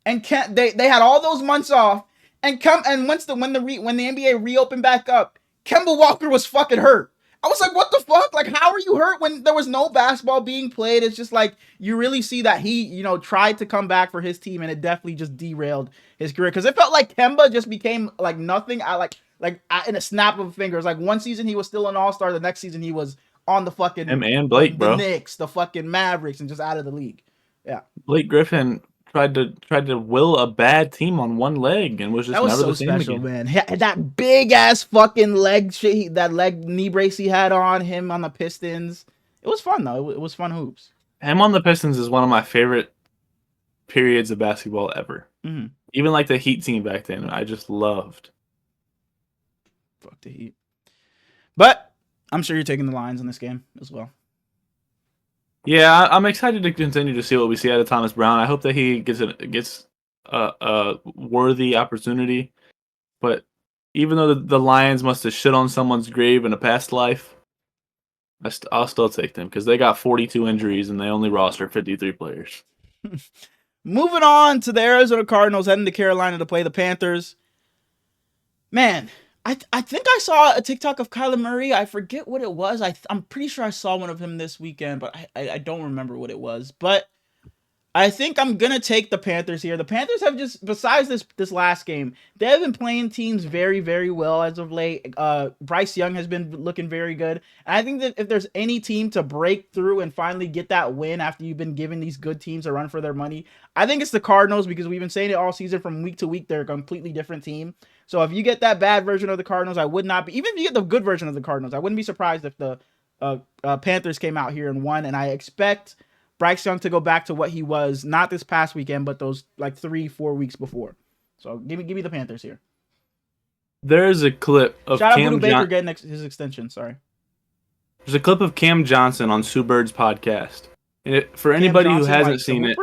S1: and they had all those months off, and when the NBA reopened back up, Kemba Walker was fucking hurt. I was like, what the fuck? Like, how are you hurt when there was no basketball being played? It's just like, you really see that he, you know, tried to come back for his team, and it definitely just derailed his career, because it felt like Kemba just became like nothing. In a snap of fingers. Like, one season he was still an all-star, the next season he was on the fucking
S2: Blake,
S1: the Knicks, the fucking Mavericks, and just out of the league. Yeah,
S2: Blake Griffin tried to will a bad team on one leg and was just never the same
S1: special,
S2: again.
S1: Man. That big ass fucking leg shit, that leg knee brace he had on him on the Pistons. It was fun though. It was fun hoops.
S2: Him on the Pistons is one of my favorite periods of basketball ever.
S1: Mm-hmm.
S2: Even like the Heat team back then, I just loved.
S1: Fuck the Heat. But I'm sure you're taking the Lions in this game as well.
S2: Yeah, I'm excited to continue to see what we see out of Thomas Brown. I hope that he gets a worthy opportunity. But even though the Lions must have shit on someone's grave in a past life, I'll still take them, because they got 42 injuries and they only roster 53 players.
S1: Moving on to the Arizona Cardinals heading to Carolina to play the Panthers. Man, I think I saw a TikTok of Kyler Murray. I forget what it was. I'm pretty sure I saw one of him this weekend, but I don't remember what it was. But I think I'm going to take the Panthers here. The Panthers have just, besides this last game, they have been playing teams very, very well as of late. Bryce Young has been looking very good. And I think that if there's any team to break through and finally get that win after you've been giving these good teams a run for their money, I think it's the Cardinals, because we've been saying it all season, from week to week, they're a completely different team. So if you get that bad version of the Cardinals, I would not be, even if you get the good version of the Cardinals, I wouldn't be surprised if the Panthers came out here and won. And I expect Bryce Young to go back to what he was, not this past weekend, but those like 3-4 weeks before. So give me the Panthers here.
S2: There's a clip of
S1: Shout out Budu Baker getting his extension. Sorry.
S2: There's a clip of Cam Johnson on Sue Bird's podcast. And for anybody who hasn't seen it,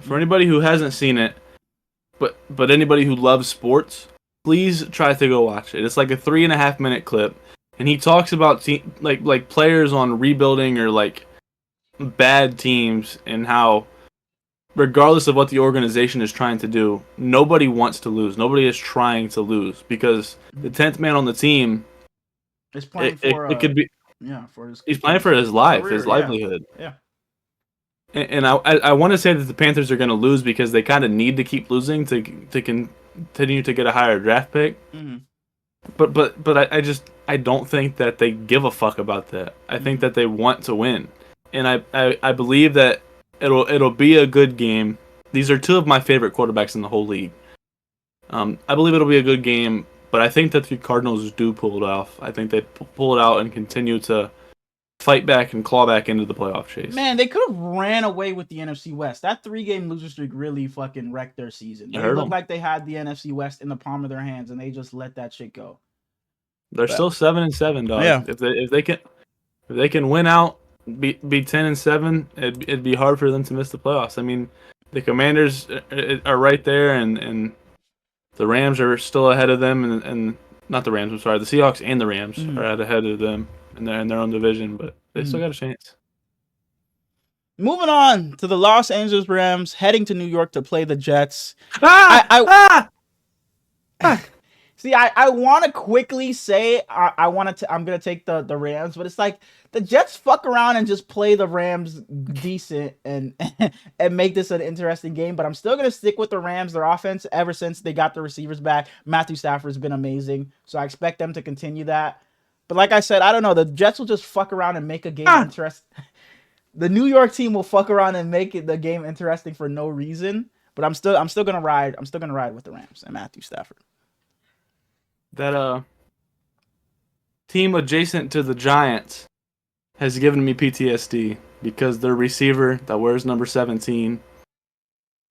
S2: for anybody who hasn't seen it, but anybody who loves sports, please try to go watch it. It's like a 3.5 minute clip, and he talks about like players on rebuilding or like bad teams, and how regardless of what the organization is trying to do, nobody wants to lose. Nobody is trying to lose, because the 10th man on the team
S1: is playing
S2: it could be he's playing for his life, career, his livelihood.
S1: Yeah.
S2: And I want to say that the Panthers are going to lose because they kind of need to keep losing to continue to get a higher draft pick.
S1: Mm-hmm.
S2: But I don't think that they give a fuck about that. I think that they want to win. And I believe that it'll be a good game. These are two of my favorite quarterbacks in the whole league. I believe it'll be a good game, but I think that the Cardinals do pull it off. I think they pull it out and continue to fight back and claw back into the playoff chase.
S1: Man, they could have ran away with the NFC West. That 3-game loser streak really fucking wrecked their season. They looked like they had the NFC West in the palm of their hands, and they just let that shit go.
S2: They're still 7-7, dog.
S1: Yeah.
S2: If they can win out, be 10-7, it'd be hard for them to miss the playoffs. I mean, the Commanders are right there, and the Rams are still ahead of them, and not the Rams. I'm sorry, the Seahawks and the Rams are ahead of them in their own division, but they still got a chance.
S1: Moving on to the Los Angeles Rams heading to New York to play the Jets. See, I want to quickly say I'm gonna take the Rams, but it's like the Jets fuck around and just play the Rams decent and and make this an interesting game. But I'm still gonna stick with the Rams. Their offense, ever since they got the receivers back, Matthew Stafford's been amazing, so I expect them to continue that. But like I said, I don't know. The Jets will just fuck around and make a game interesting. The New York team will fuck around and make the game interesting for no reason. But I'm still gonna ride. I'm still gonna ride with the Rams and Matthew Stafford.
S2: That team adjacent to the Giants has given me PTSD because their receiver that wears number 17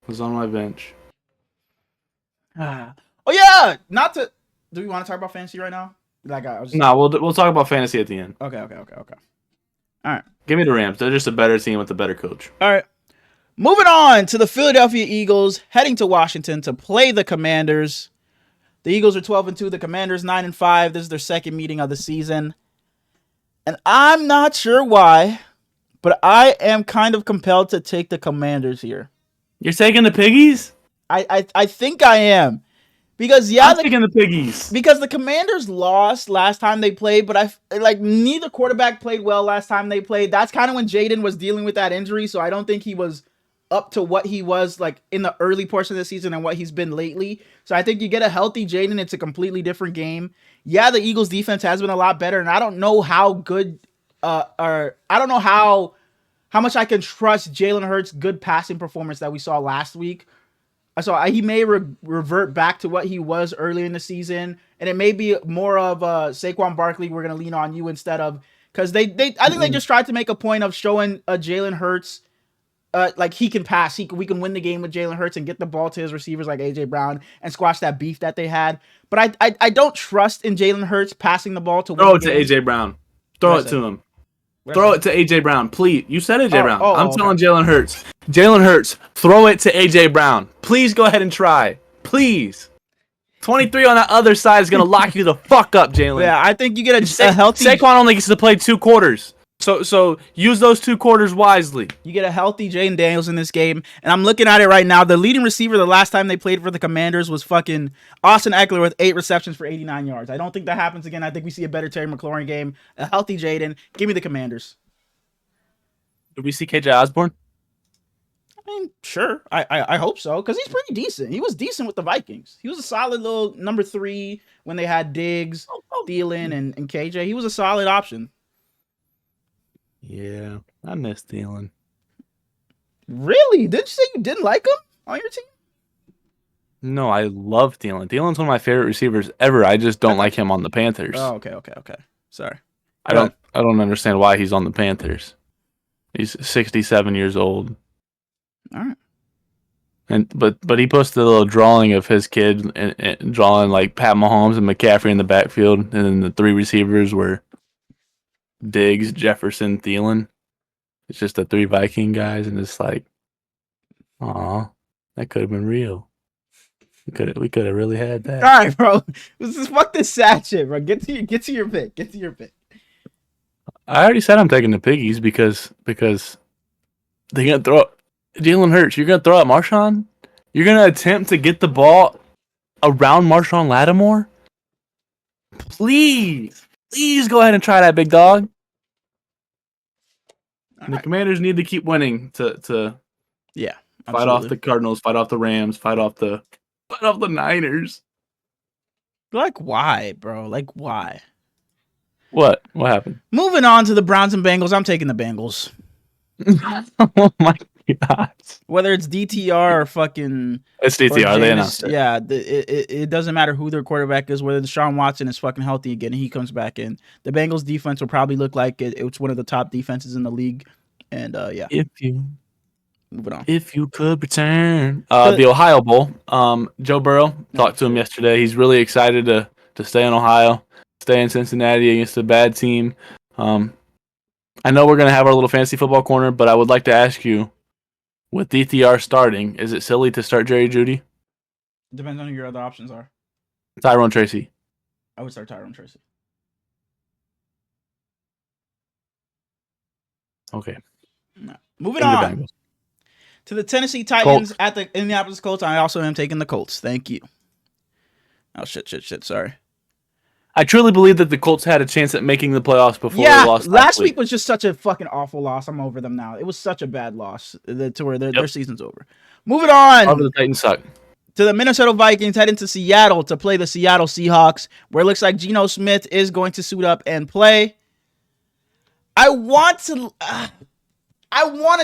S2: was on my bench.
S1: Oh yeah, do we want to talk about fantasy right now?
S2: We'll talk about fantasy at the end.
S1: Okay. All right.
S2: Give me the Rams. They're just a better team with a better coach.
S1: All right. Moving on to the Philadelphia Eagles heading to Washington to play the Commanders. The Eagles are 12-2. The Commanders 9-5. This is their second meeting of the season. And I'm not sure why, but I am kind of compelled to take the Commanders here.
S2: You're taking the Piggies?
S1: I think I am. Because
S2: I'm taking the Piggies.
S1: Because the Commanders lost last time they played, but neither quarterback played well last time they played. That's kind of when Jaden was dealing with that injury, so I don't think he was up to what he was like in the early portion of the season and what he's been lately. So I think you get a healthy Jaden, it's a completely different game. Yeah, the Eagles defense has been a lot better, and I don't know how good or I don't know how much I can trust Jalen Hurts' good passing performance that we saw last week. So he may revert back to what he was earlier in the season, and it may be more of Saquon Barkley. We're gonna lean on you instead of because I think they just tried to make a point of showing Jalen Hurts like he can pass. We can win the game with Jalen Hurts and get the ball to his receivers like AJ Brown and squash that beef that they had. But I don't trust in Jalen Hurts passing the ball to
S2: throw it to AJ Brown. Throw it to him. Throw it to AJ Brown, please. You said AJ Brown. I'm telling Jalen Hurts. Jalen Hurts, throw it to AJ Brown. Please go ahead and try. Please. 23 on that other side is gonna lock you the fuck up, Jalen.
S1: Yeah, I think you get a healthy.
S2: Saquon only gets to play 2 quarters. So use those 2 quarters wisely.
S1: You get a healthy Jaden Daniels in this game. And I'm looking at it right now. The leading receiver the last time they played for the Commanders was fucking Austin Eckler with 8 receptions for 89 yards. I don't think that happens again. I think we see a better Terry McLaurin game. A healthy Jaden. Give me the Commanders.
S2: Do we see KJ Osborne?
S1: I mean, sure. I hope so. Because he's pretty decent. He was decent with the Vikings. He was a solid little number 3 when they had Diggs, Thielen, and KJ. He was a solid option.
S2: Yeah, I miss Thielen.
S1: Really? Did you say you didn't like him on your team?
S2: No, I love Thielen. Thielen's one of my favorite receivers ever. I just don't like him on the Panthers.
S1: Oh, okay. Sorry.
S2: I don't understand why he's on the Panthers. He's 67 years old.
S1: All
S2: right. But he posted a little drawing of his kid and drawing like Pat Mahomes and McCaffrey in the backfield, and then the 3 receivers were Diggs, Jefferson, Thielen. It's just the 3 Viking guys, and it's like, aw, that could have been real. We could have really had that.
S1: All right, bro. Fuck this sad shit, bro. Get to your pick. Get to your pick.
S2: I already said I'm taking the Piggies because they're gonna throw Jalen Hurts. You're gonna throw at Marshawn. You're gonna attempt to get the ball around Marshawn Lattimore. Please go ahead and try that, big dog. The Commanders need to keep winning to fight off the Cardinals, fight off the Rams, fight off the Niners.
S1: Like why, bro? Like why?
S2: What happened?
S1: Moving on to the Browns and Bengals. I'm taking the Bengals.
S2: Oh my god!
S1: Whether it's DTR or fucking
S2: it's DTR, they announced it.
S1: Yeah, it doesn't matter who their quarterback is. Whether Deshaun Watson is fucking healthy again and he comes back in, the Bengals defense will probably look like it's one of the top defenses in the league. And yeah, moving on. If
S2: you could return the Ohio Bowl, Joe Burrow talked to him yesterday. He's really excited to stay in Ohio, stay in Cincinnati against a bad team. I know we're going to have our little fantasy football corner, but I would like to ask you, with DTR starting, is it silly to start Jerry Jeudy?
S1: Depends on who your other options are.
S2: Tyrone Tracy.
S1: I would start Tyrone Tracy.
S2: Okay.
S1: No. Moving on to the Tennessee Titans at the Indianapolis Colts. I also am taking the Colts. Thank you. Oh, shit. Sorry.
S2: I truly believe that the Colts had a chance at making the playoffs before they lost
S1: last week was just such a fucking awful loss. I'm over them now. It was such a bad loss to where their season's over. Moving on.
S2: Over the Titans suck.
S1: To the Minnesota Vikings heading to Seattle to play the Seattle Seahawks, where it looks like Geno Smith is going to suit up and play. I want to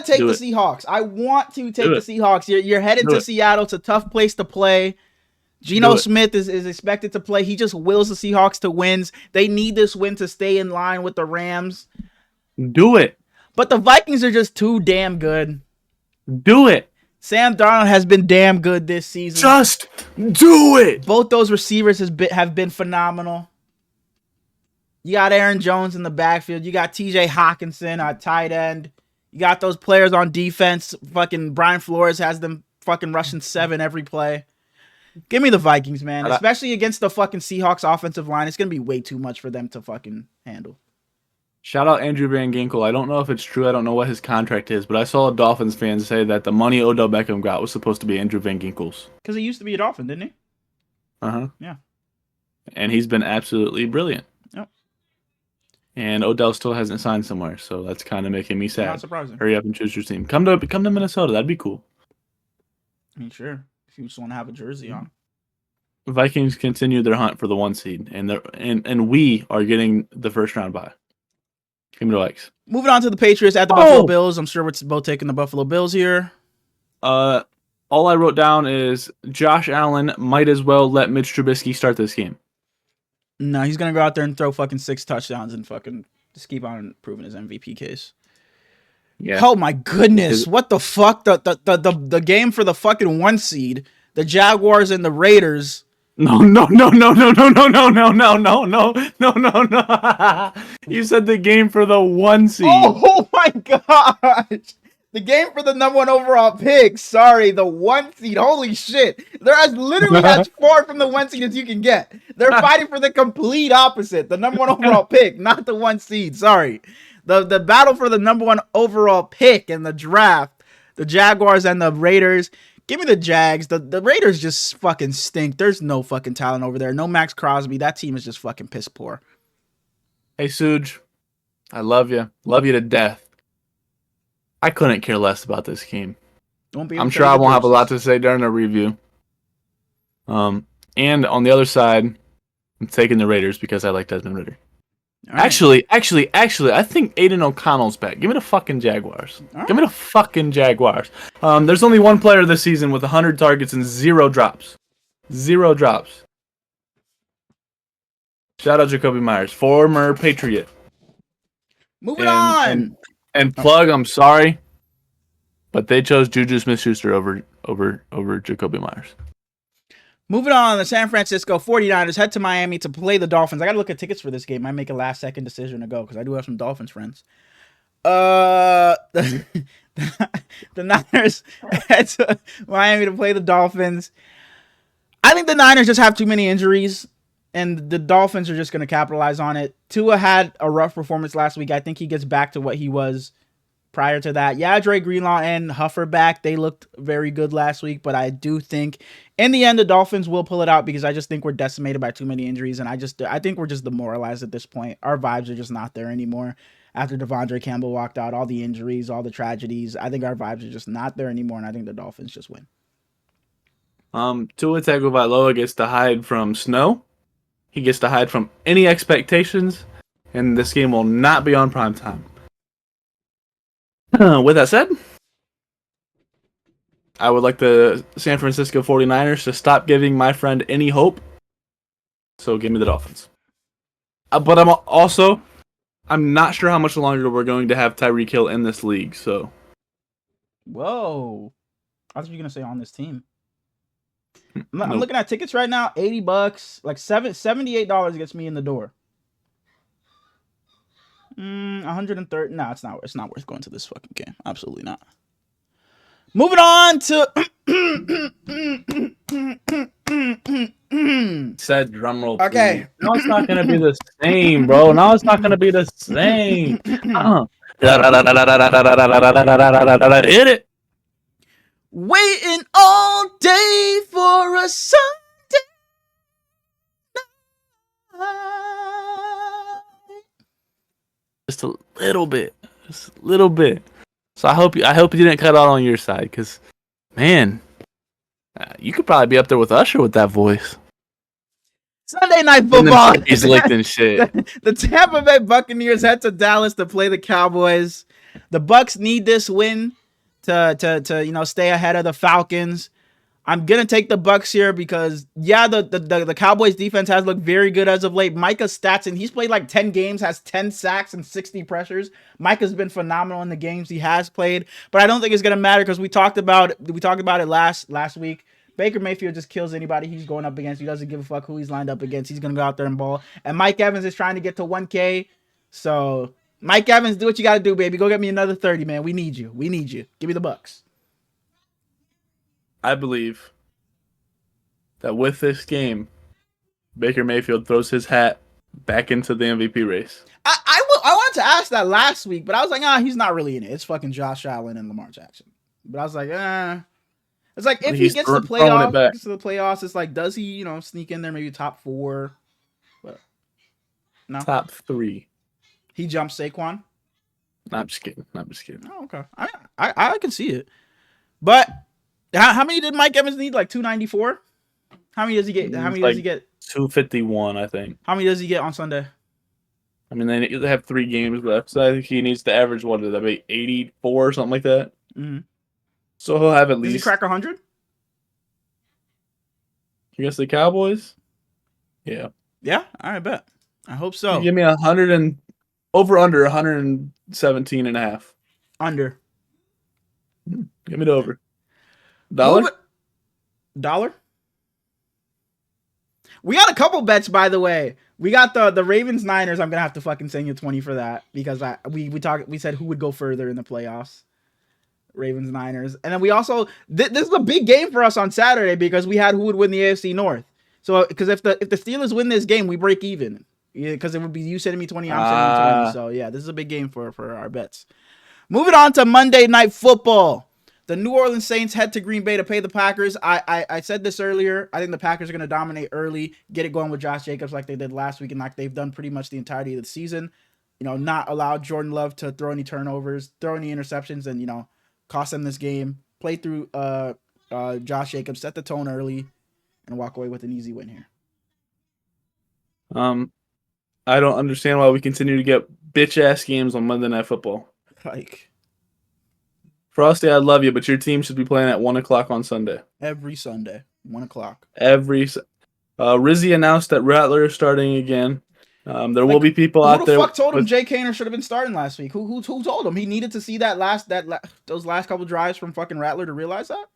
S1: take the Seahawks. I want to take the Seahawks. You're headed to Seattle. It's a tough place to play. Geno Smith is expected to play. He just wills the Seahawks to wins. They need this win to stay in line with the Rams.
S2: Do it.
S1: But the Vikings are just too damn good.
S2: Do it.
S1: Sam Darnold has been damn good this season.
S2: Just do it.
S1: Both those receivers have been phenomenal. You got Aaron Jones in the backfield. You got TJ Hawkinson at tight end. You got those players on defense. Fucking Brian Flores has them fucking rushing 7 every play. Give me the Vikings, man. Especially against the fucking Seahawks offensive line. It's going to be way too much for them to fucking handle.
S2: Shout out Andrew Van Ginkel. I don't know if it's true. I don't know what his contract is, but I saw a Dolphins fan say that the money Odell Beckham got was supposed to be Andrew Van Ginkel's.
S1: Because he used to be a Dolphin, didn't he?
S2: Uh-huh.
S1: Yeah.
S2: And he's been absolutely brilliant.
S1: Yep.
S2: And Odell still hasn't signed somewhere, so that's kind of making me sad.
S1: Not surprising.
S2: Hurry up and choose your team. Come to Minnesota. That'd be cool.
S1: I mean, sure. If you just want to have a jersey on.
S2: Vikings continue their hunt for the 1 seed, and we are getting the first round bye. Give me the Vikes.
S1: Moving on to the Patriots at the Buffalo Bills. I'm sure we're both taking the Buffalo Bills here.
S2: All I wrote down is Josh Allen might as well let Mitch Trubisky start this game.
S1: No, he's going to go out there and throw fucking 6 touchdowns and fucking just keep on improving his MVP case. Yeah. Oh my goodness. What the fuck? The game for the fucking 1 seed, the Jaguars and the Raiders.
S2: No. You said the game for the 1 seed.
S1: Oh my gosh. The game for the number 1 overall pick. Sorry, the 1 seed. Holy shit. They're literally as far from the 1 seed as you can get. They're fighting for the complete opposite. The number 1 overall pick, not the 1 seed. Sorry. The battle for the number 1 overall pick in the draft. The Jaguars and the Raiders. Give me the Jags. The Raiders just fucking stink. There's no fucking talent over there. No Max Crosby. That team is just fucking piss poor.
S2: Hey, Suge. I love you. Love you to death. I couldn't care less about this game. I'm sure I won't have a lot to say during the review. And on the other side, I'm taking the Raiders because I like Desmond Ridder. Right. Actually, I think Aiden O'Connell's back. Give me the fucking Jaguars. Right. Give me the fucking Jaguars. There's only 1 player this season with 100 targets and 0 drops. 0 drops. Shout out Jacoby Myers, former Patriot.
S1: Moving on.
S2: And plug, I'm sorry, but they chose Juju Smith-Schuster over Jacoby Myers.
S1: Moving on, the San Francisco 49ers head to Miami to play the Dolphins. I got to look at tickets for this game. I make a last-second decision to go because I do have some Dolphins friends. The Niners head to Miami to play the Dolphins. I think the Niners just have too many injuries, and the Dolphins are just going to capitalize on it. Tua had a rough performance last week. I think he gets back to what he was prior to that. Yeah, Dre Greenlaw and Huff are back. They looked very good last week, but I do think in the end the Dolphins will pull it out because I just think we're decimated by too many injuries, and I think we're just demoralized at this point. Our vibes are just not there anymore. After Devondre Campbell walked out, all the injuries, all the tragedies, I think our vibes are just not there anymore, and I think the Dolphins just win.
S2: Tua Tagovailoa gets to hide from snow. He gets to hide from any expectations, and this game will not be on primetime. With that said, I would like the San Francisco 49ers to stop giving my friend any hope. So give me the Dolphins. But I'm not sure how much longer we're going to have Tyreek Hill in this league. So,
S1: whoa, I thought you were gonna say on this team. I'm looking at tickets right now. $80, like $78 gets me in the door. 130. No, it's not worth going to this fucking game. Absolutely not. Moving on to
S2: said drum roll.
S1: Okay.
S2: Please. No, it's not gonna be the same, bro. No, it's not gonna be the same. Hit it.
S1: Waiting all day for a Sunday.
S2: just a little bit. So I hope you didn't cut out on your side, because, man, you could probably be up there with Usher with that voice.
S1: Sunday Night Football.
S2: He's licked and shit.
S1: The Tampa Bay Buccaneers head to Dallas to play the Cowboys. The Bucs need this win to stay ahead of the Falcons. I'm gonna take the Bucs here because the Cowboys defense has looked very good as of late. Micah's stats, and he's played like 10 games, has 10 sacks and 60 pressures. Micah's been phenomenal in the games he has played, but I don't think it's gonna matter because we talked about it last week. Baker Mayfield just kills anybody he's going up against. He doesn't give a fuck who he's lined up against. He's gonna go out there and ball. And Mike Evans is trying to get to 1K. So Mike Evans, do what you gotta do, baby. Go get me another 30, man. We need you. Give me the Bucs.
S2: I believe that with this game, Baker Mayfield throws his hat back into the MVP race.
S1: I wanted to ask that last week, but I was like, he's not really in it. It's fucking Josh Allen and Lamar Jackson. But I was like, It's like if he gets to the playoffs, it's like, does he, sneak in there maybe top 4? But no.
S2: Top 3.
S1: He jumps Saquon?
S2: No, I'm just kidding.
S1: Oh, okay. I can see it. But how many did Mike Evans need? Like 294? How many does he get?
S2: 251, I think.
S1: How many does he get on Sunday?
S2: I mean, they have 3 games left, so I think he needs to average, 84 or something like that?
S1: Mm-hmm.
S2: So he'll have at least...
S1: Does he crack 100?
S2: Against the Cowboys? Yeah.
S1: Yeah? I bet. I hope so.
S2: Give me 100 and... Over-under 117 and a half.
S1: Under.
S2: Give me the over. $1?
S1: We got a couple bets, by the way. We got the Ravens Niners. I'm gonna have to fucking send you 20 for that because we said who would go further in the playoffs. Ravens Niners, and then we also this is a big game for us on Saturday because we had who would win the AFC North. So because if the Steelers win this game, we break even. Yeah, because it would be you sending me 20, I'm sending you 20. So yeah, this is a big game for our bets. Moving on to Monday Night Football. The New Orleans Saints head to Green Bay to play the Packers. I said this earlier. I think the Packers are going to dominate early, get it going with Josh Jacobs like they did last week and like they've done pretty much the entirety of the season. Not allow Jordan Love to throw any turnovers, throw any interceptions, and, cost them this game. Play through Josh Jacobs, set the tone early, and walk away with an easy win here.
S2: I don't understand why we continue to get bitch-ass games on Monday Night Football. Frosty, I love you, but your team should be playing at 1 o'clock on Sunday.
S1: Every Sunday, 1 o'clock.
S2: Rizzy announced that Rattler is starting again. There will be people out there.
S1: Who the fuck told him Jay Kaner should have been starting last week? Who told him? He needed to see those last couple drives from fucking Rattler to realize that?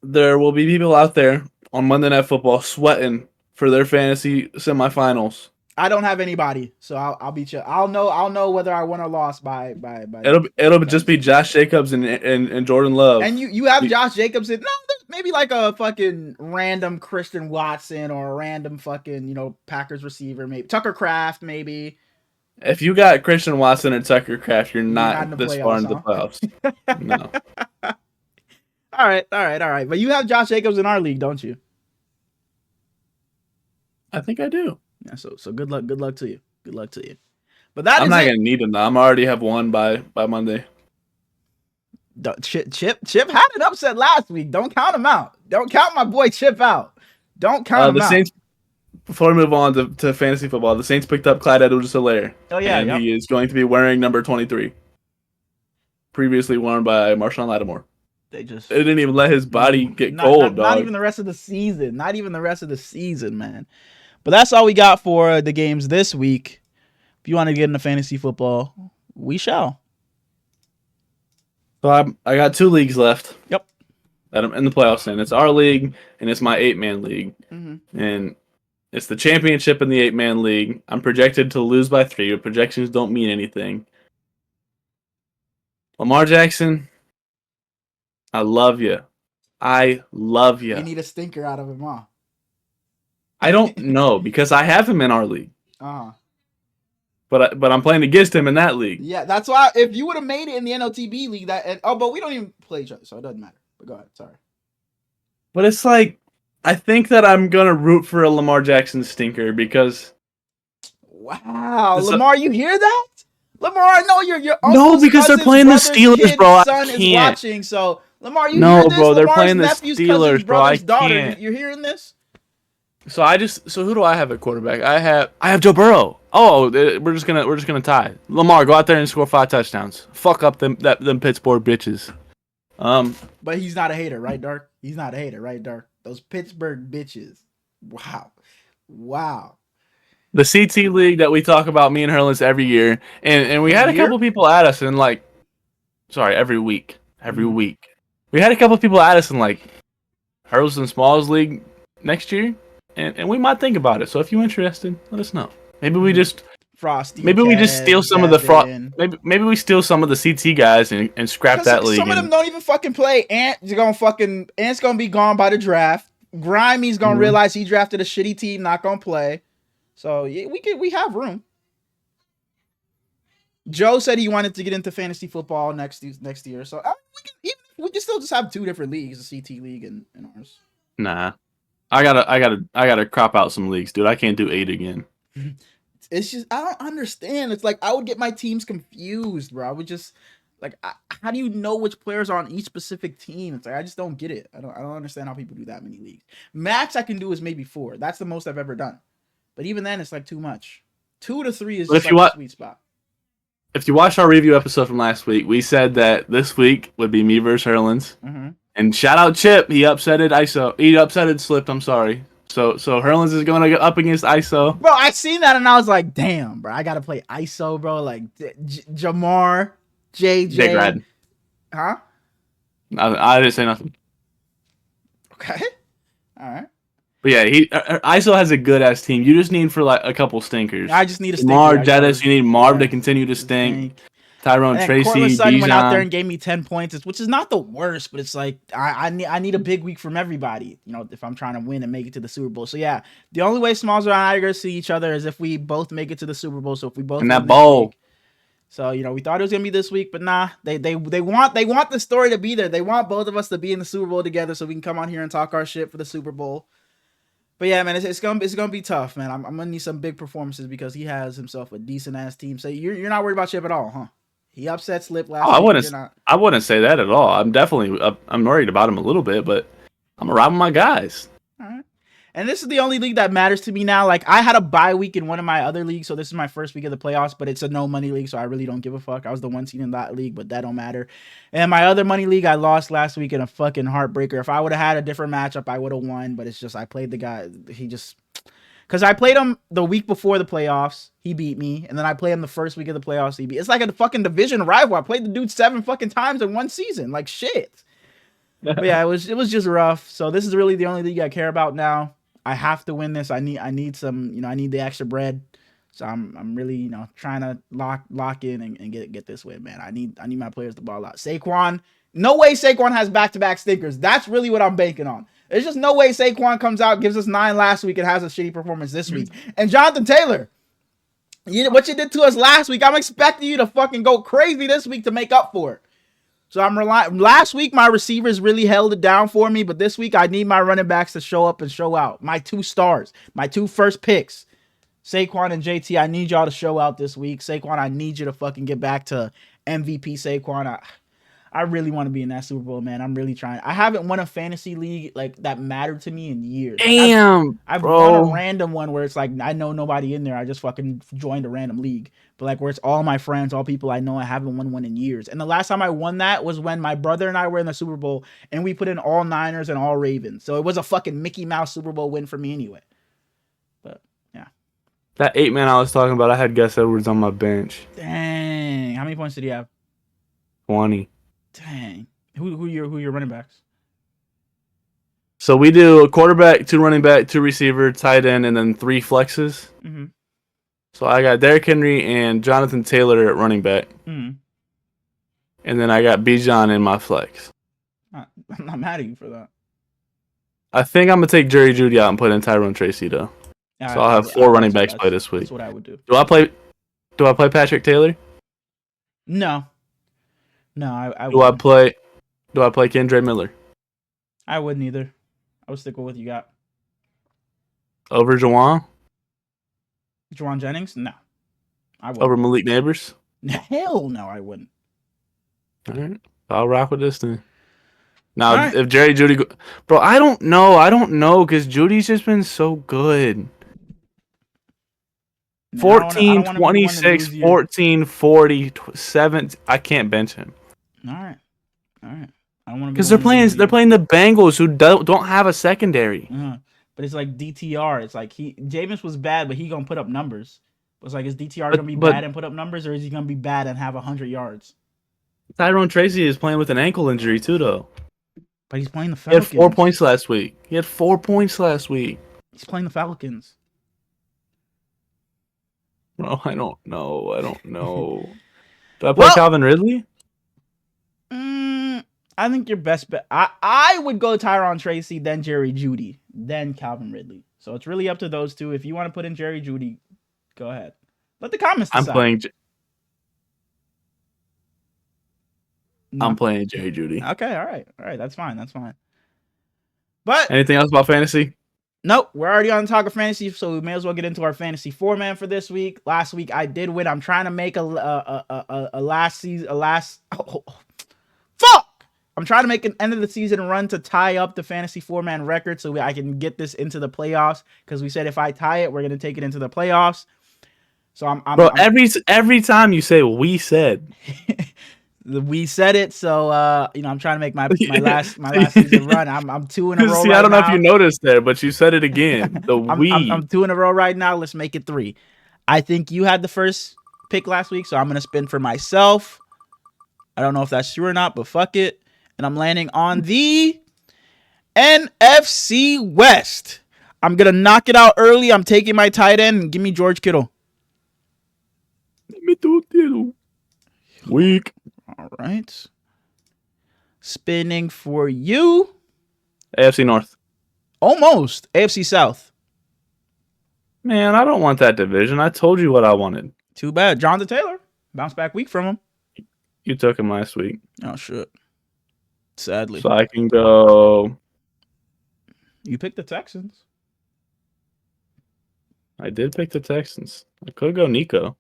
S2: There will be people out there on Monday Night Football sweating for their fantasy semifinals.
S1: I don't have anybody, so I'll beat you. I'll know whether I won or lost by.
S2: It'll just be Josh Jacobs and Jordan Love.
S1: And you have Josh Jacobs in maybe like a fucking random Christian Watson or a random fucking Packers receiver, maybe Tucker Kraft, maybe.
S2: If you got Christian Watson or Tucker Kraft, you're not this far into the playoffs. No.
S1: All right. But you have Josh Jacobs in our league, don't you?
S2: I think I do.
S1: Yeah, so good luck to you. But
S2: I'm not gonna need him though. I'm already have one by Monday.
S1: Chip had an upset last week. Don't count him out. Don't count my boy Chip out. Don't count him out. Saints,
S2: before we move on to fantasy football, the Saints picked up Clyde Edwards-Helaire.
S1: Oh yeah,
S2: and he is going to be wearing number 23. Previously worn by Marshawn Lattimore. They didn't even let his body get cold, dog.
S1: Not even the rest of the season. Man. But that's all we got for the games this week. If you want to get into fantasy football, we shall.
S2: So I got 2 leagues left.
S1: Yep.
S2: That I'm in the playoffs in. It's our league, and it's my 8-man league.
S1: Mm-hmm.
S2: And it's the championship in the 8-man league. I'm projected to lose by 3. But projections don't mean anything. Lamar Jackson, I love you. You
S1: need a stinker out of him, huh?
S2: I don't know because I have him in our league.
S1: Uh-huh.
S2: But I'm playing against him in that league.
S1: Yeah, that's why if you would have made it in the NLTB league, but we don't even play each other, so it doesn't matter. But go ahead, sorry.
S2: But it's like I think that I'm gonna root for a Lamar Jackson stinker because.
S1: Wow, Lamar, you hear that? Lamar, I know your
S2: no, because they're playing the Steelers, bro.
S1: Son is watching, so Lamar, you
S2: no,
S1: hear this?
S2: bro, they're
S1: Lamar's
S2: playing the
S1: nephew's
S2: Steelers,
S1: cousin's
S2: bro.
S1: brother's daughter. You're hearing this?
S2: So who do I have at quarterback? I have Joe Burrow. Oh, we're just gonna tie. Lamar, go out there and score 5 touchdowns. Fuck up them Pittsburgh bitches.
S1: But he's not a hater, right, Dark? He's not a hater, right, Dark? Those Pittsburgh bitches. Wow.
S2: The CT league that we talk about, me and Hurlins every year, and we had a couple people at us and every week. We had a couple people at us in Hurls and Smallz league next year. And we might think about it. So if you're interested, let us know. Maybe we just
S1: Frosty.
S2: Maybe we just steal some of the Maybe we steal some of the CT guys and scrap that league.
S1: Some of them don't even fucking play. Ant's gonna be gone by the draft. Grimey's gonna realize he drafted a shitty team, not gonna play. So yeah, we have room. Joe said he wanted to get into fantasy football next year. So we can still just have 2 different leagues, a CT league and ours.
S2: Nah. I gotta crop out some leagues, dude. I can't do 8 again.
S1: It's just I don't understand. It's like I would get my teams confused, bro. I would just how do you know which players are on each specific team? It's like I just don't get it. I don't understand how people do that many leagues. Max I can do is maybe 4. That's the most I've ever done. But even then, it's like too much. 2 to 3 is just a sweet spot. If
S2: you watched our review episode from last week, we said that this week would be me versus Hurlins.
S1: Mm-hmm.
S2: And shout out Chip, he upsetted ISO. He upsetted Slipped, I'm sorry. So Hurlins is going to get up against ISO.
S1: Bro, I seen that and I was like, damn, bro, I got to play ISO, bro. Like Jamar, JJ.
S2: Jake Radden.
S1: Huh?
S2: I didn't say nothing.
S1: Okay. All right.
S2: But yeah, ISO has a good ass team. You just need for a couple stinkers.
S1: I just need a stinker.
S2: Marv Jettis, you need Marv to continue to stink. Tyrone Tracy,
S1: Bijan went out there and gave me 10 points, which is not the worst, but it's like I need a big week from everybody, if I'm trying to win and make it to the Super Bowl. So yeah, the only way Smallz and I are gonna see each other is if we both make it to the Super Bowl. So if we both
S2: in that bowl.
S1: So we thought it was gonna be this week, but nah, they want the story to be there. They want both of us to be in the Super Bowl together so we can come on here and talk our shit for the Super Bowl. But yeah, man, it's gonna be tough, man. I'm gonna need some big performances because he has himself a decent ass team. So you're not worried about Chip at all, huh? He upset Slip last week.
S2: I wouldn't say that at all. I'm definitely I'm worried about him a little bit, but I'm gonna ride with my guys.
S1: All right. And this is the only league that matters to me now. Like I had a bye week in one of my other leagues, so this is my first week of the playoffs, but it's a no money league, so I really don't give a fuck. I was the 1 seed in that league, but that don't matter. And my other money league, I lost last week in a fucking heartbreaker. If I would have had a different matchup, I would have won, but it's just I played the guy. Because I played him the week before the playoffs, he beat me. And then I played him the first week of the playoffs, he beat me. It's like a fucking division rival. I played the dude 7 fucking times in one season. Like, shit. But yeah, it was just rough. So this is really the only league I care about now. I have to win this. I need some, I need the extra bread. So I'm really, trying to lock in and get this win, man. I need my players to ball out. Saquon, no way Saquon has back-to-back stinkers. That's really what I'm banking on. There's just no way Saquon comes out, gives us 9 last week, and has a shitty performance this week. And Jonathan Taylor, what you did to us last week, I'm expecting you to fucking go crazy this week to make up for it. So I'm relying. Last week, my receivers really held it down for me, but this week, I need my running backs to show up and show out. My 2 stars, my 2 first picks, Saquon and JT, I need y'all to show out this week. Saquon, I need you to fucking get back to MVP Saquon. I really want to be in that Super Bowl, man. I'm really trying. I haven't won a fantasy league that mattered to me in years.
S2: Damn,
S1: I've won a random one where it's like I know nobody in there. I just fucking joined a random league. But where it's all my friends, all people I know, I haven't won one in years. And the last time I won that was when my brother and I were in the Super Bowl and we put in all Niners and all Ravens. So it was a fucking Mickey Mouse Super Bowl win for me anyway. But yeah.
S2: That 8-man I was talking about, I had Gus Edwards on my bench.
S1: Dang. How many points did he have?
S2: 20.
S1: Dang. Who your running backs?
S2: So we do a quarterback, 2 running back, 2 receiver, tight end, and then 3 flexes.
S1: Mm-hmm.
S2: So I got Derrick Henry and Jonathan Taylor at running back.
S1: Mm-hmm.
S2: And then I got Bijan in my flex.
S1: I'm not mad at you for that.
S2: I think I'm going to take Jerry Jeudy out and put in Tyrone Tracy, though. Yeah, so I'll have 4 running backs play this week.
S1: That's what I would do.
S2: Do I play Patrick Taylor?
S1: No. No, I
S2: Do I play Kendra Miller?
S1: I wouldn't either. I would stick with what you got.
S2: Over Juwan?
S1: Juwan Jennings? No. I wouldn't.
S2: Over Malik Neighbors?
S1: Hell no, I wouldn't.
S2: All right, I'll rock with this then. Now,
S1: right.
S2: if Jerry Jeudy, bro, I don't know, because Judy's just been so good. 14, 26, 14, 40, 7. I can't bench him.
S1: All right. I don't want to
S2: because they're playing the Bengals, who don't have a secondary.
S1: But it's like DTR. It's like Jameis was bad, but he gonna put up numbers. It's like, is DTR gonna be bad and put up numbers, or is he gonna be bad and have 100 yards?
S2: Tyrone Tracy is playing with an ankle injury too, though.
S1: But he's playing the Falcons.
S2: He had 4 points last week. He's
S1: playing the Falcons.
S2: Bro, I don't know. Do I play Calvin Ridley?
S1: I think your best bet. I would go Tyrone Tracy, then Jerry Jeudy, then Calvin Ridley. So it's really up to those two. If you want to put in Jerry Jeudy, go ahead. Let the comments decide.
S2: I'm playing Jerry Jeudy.
S1: Okay, all right. That's fine. But
S2: anything else about fantasy?
S1: Nope, we're already on the talk of fantasy, so we may as well get into our fantasy 4-man for this week. Last week I did win. I'm trying to make a last season, fuck! I'm trying to make an end of the season run to tie up the fantasy 4-man record so I can get this into the playoffs. Because we said if I tie it, we're gonna take it into the playoffs. So I'm
S2: every time you say "we said."
S1: We said it, so I'm trying to make my last season run. I'm 2 in a row.
S2: See, I don't know if you noticed there, but you said it again.
S1: I'm 2 in a row right now. Let's make it 3. I think you had the first pick last week, so I'm gonna spin for myself. I don't know if that's true or not, but fuck it. And I'm landing on the NFC West. I'm gonna knock it out early. I'm taking my tight end and give me George Kittle.
S2: Let me do Kittle. Weak.
S1: All right. Spinning for you.
S2: AFC North.
S1: Almost. AFC South.
S2: Man, I don't want that division. I told you what I wanted.
S1: Too bad. Jonathan Taylor. Bounce back week from him.
S2: You took him last week.
S1: Oh, shit. Sadly.
S2: So I can go.
S1: You picked the Texans.
S2: I did pick the Texans. I could go Nico.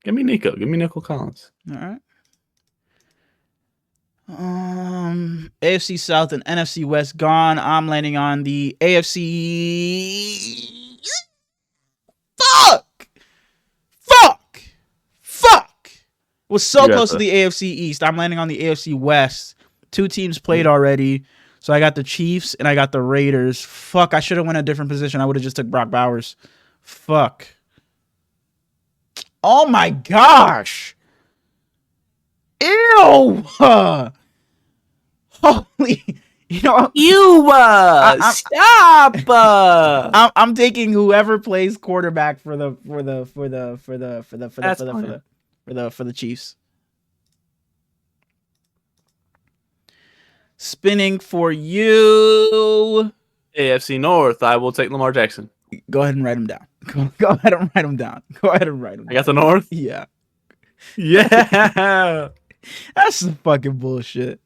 S2: Give me Nico. Give me Nico Collins.
S1: All right. AFC South and NFC West gone. I'm landing on the AFC. Fuck. Was so close to the AFC East. I'm landing on the AFC West. 2 teams played already. So I got the Chiefs and I got the Raiders. Fuck, I should have went a different position. I would have just took Brock Bowers. Fuck. Oh my gosh. Ew. Holy,
S2: stop.
S1: I'm taking whoever plays quarterback for the Chiefs. Spinning for you.
S2: AFC North. I will take Lamar Jackson.
S1: Go ahead and write him down. Go ahead and write him down. I
S2: got the North?
S1: Yeah.
S2: Yeah.
S1: That's some fucking bullshit.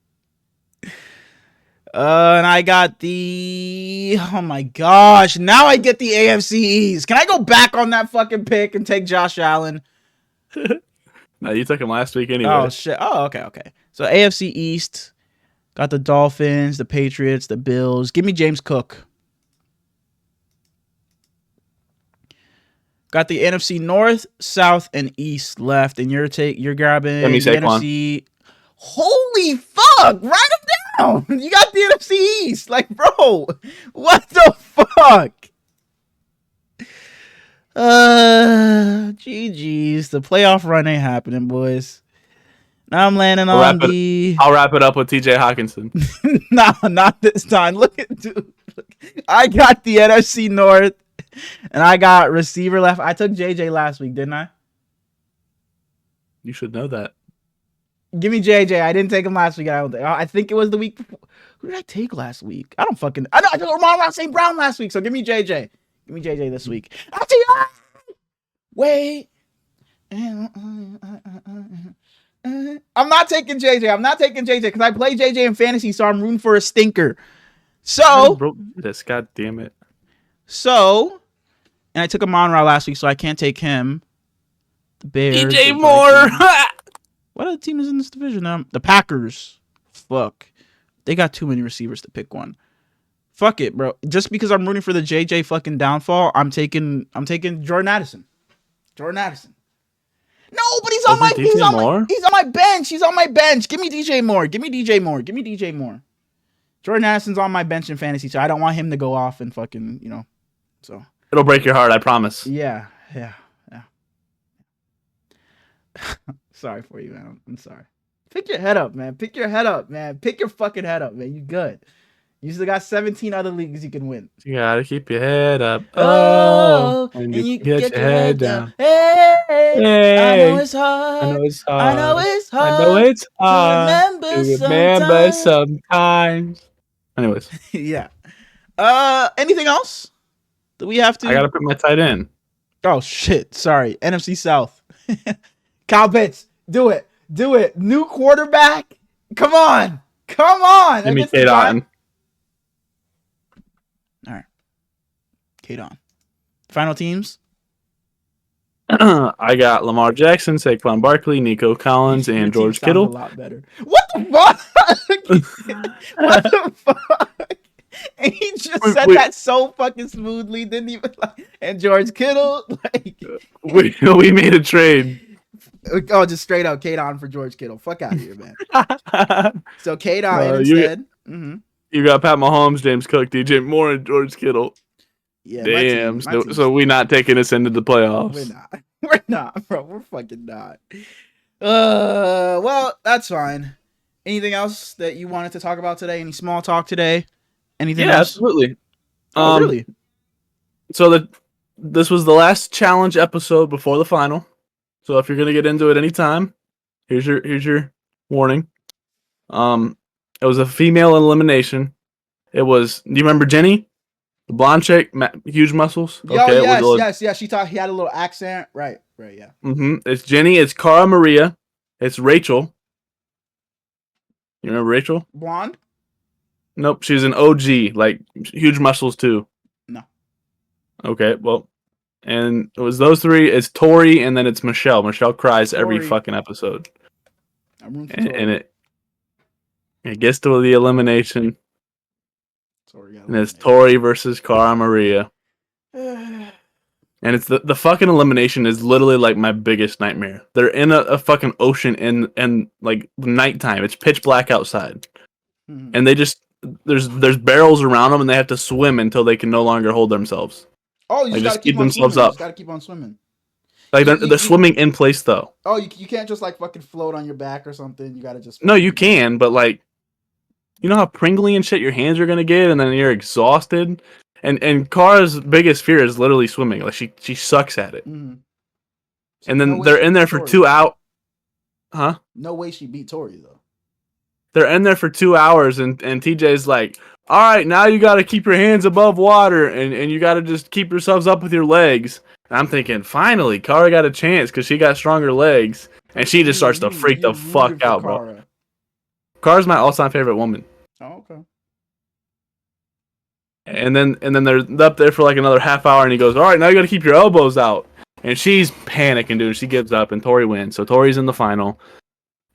S1: And I got the... Oh my gosh. Now I get the AFC East. Can I go back on that fucking pick and take Josh Allen?
S2: No, you took him last week anyway.
S1: Oh, shit. Oh, okay. So AFC East. Got the Dolphins, the Patriots, the Bills. Give me James Cook. Got the NFC North, South, and East left, and you're grabbing the NFC. Holy fuck! Write them down. You got the NFC East, like, bro. What the fuck? GG's. The playoff run ain't happening, boys. Now I'm landing on the...
S2: I'll wrap it up with TJ Hawkinson.
S1: No, not this time. Look at dude. I got the NFC North, and I got receiver left. I took JJ last week, didn't I?
S2: You should know that.
S1: Give me JJ. I didn't take him last week. I think it was the week before. Who did I take last week? I took Amon St. Brown last week, so give me JJ. Give me JJ this week. Wait. I'm not taking JJ because I play JJ in fantasy, so I'm rooting for a stinker. So,
S2: God damn it.
S1: So, and I took Amon-Ra last week, so I can't take him. The Bears.
S2: DJ Moore.
S1: What other team is in this division? The Packers. Fuck. They got too many receivers to pick one. Fuck it, bro. Just because I'm rooting for the JJ fucking downfall, I'm taking Jordan Addison. Jordan Addison. No, but he's on my bench. He's on my bench. Give me DJ Moore. Give me DJ Moore. Jordan Addison's on my bench in fantasy, so I don't want him to go off and fucking, so.
S2: It'll break your heart, I promise.
S1: Yeah. Sorry for you, man. I'm sorry. Pick your head up, man. Pick your fucking head up, man. You good. You still got 17 other leagues you can win.
S2: You gotta keep your head up.
S1: And you get your head down. Hey, I know it's hard. I know it's hard. To remember sometimes.
S2: Anyways.
S1: Yeah. Anything else? Do we have to?
S2: I gotta put my tight end.
S1: Oh shit! Sorry. NFC South. Cowboys. Do it. New quarterback. Come on.
S2: Give me Kate Otten.
S1: All right. Kate on. Final teams.
S2: I got Lamar Jackson, Saquon Barkley, Nico Collins, and George Kittle.
S1: A lot better. What the fuck? What the fuck? And he just said that so fucking smoothly. Didn't even and George Kittle.
S2: We made a trade.
S1: Oh, just straight up Kate on for George Kittle. Fuck out of here, man. So Kate on instead.
S2: You got Pat Mahomes, James Cook, DJ Moore, and George Kittle.
S1: Yeah.
S2: Damn. So we're not taking us into the playoffs.
S1: We're not, bro. We're fucking not. Well, that's fine. Anything else that you wanted to talk about today? Any small talk today? Anything else?
S2: Absolutely.
S1: Really?
S2: So this was the last challenge episode before the final. So if you're gonna get into it anytime, here's your warning. It was a female elimination. It was. Do you remember Jenny, the blonde chick, huge muscles?
S1: Okay, yes. She thought he had a little accent. Right, yeah.
S2: It's Jenny. It's Cara Maria. It's Rachel. You remember Rachel?
S1: Blonde?
S2: Nope, she's an OG, like huge muscles too.
S1: No.
S2: Okay, well, and it was those three. It's Tori, and then it's Michelle. Michelle cries every fucking episode. And it gets to the elimination. And it's Tori versus Cara Maria. And it's the fucking elimination is literally like my biggest nightmare. They're in a fucking ocean in like nighttime. It's pitch black outside. And they just there's barrels around them and they have to swim until they can no longer hold themselves.
S1: Oh, you just keep themselves up. You gotta keep on swimming.
S2: Like they're swimming in place though.
S1: Oh, you can't just like fucking float on your back or something. You gotta just.
S2: No, you can, but like, you know how pringly and shit your hands are gonna get, and then you're exhausted. And Cara's biggest fear is literally swimming. Like she sucks at it.
S1: Mm-hmm. So
S2: and then they're in there for 2 hours. Huh?
S1: No way she beat Tori though.
S2: They're in there for 2 hours, and TJ's like, all right, now you got to keep your hands above water, and you got to just keep yourselves up with your legs. And I'm thinking, finally, Cara got a chance because she got stronger legs, and she just starts to freak the fuck out, bro. Cara's my all-time favorite woman.
S1: Oh, okay.
S2: And then they're up there for like another half hour, and he goes, all right, now you got to keep your elbows out. And she's panicking, dude. She gives up, and Tori wins. So Tori's in the final.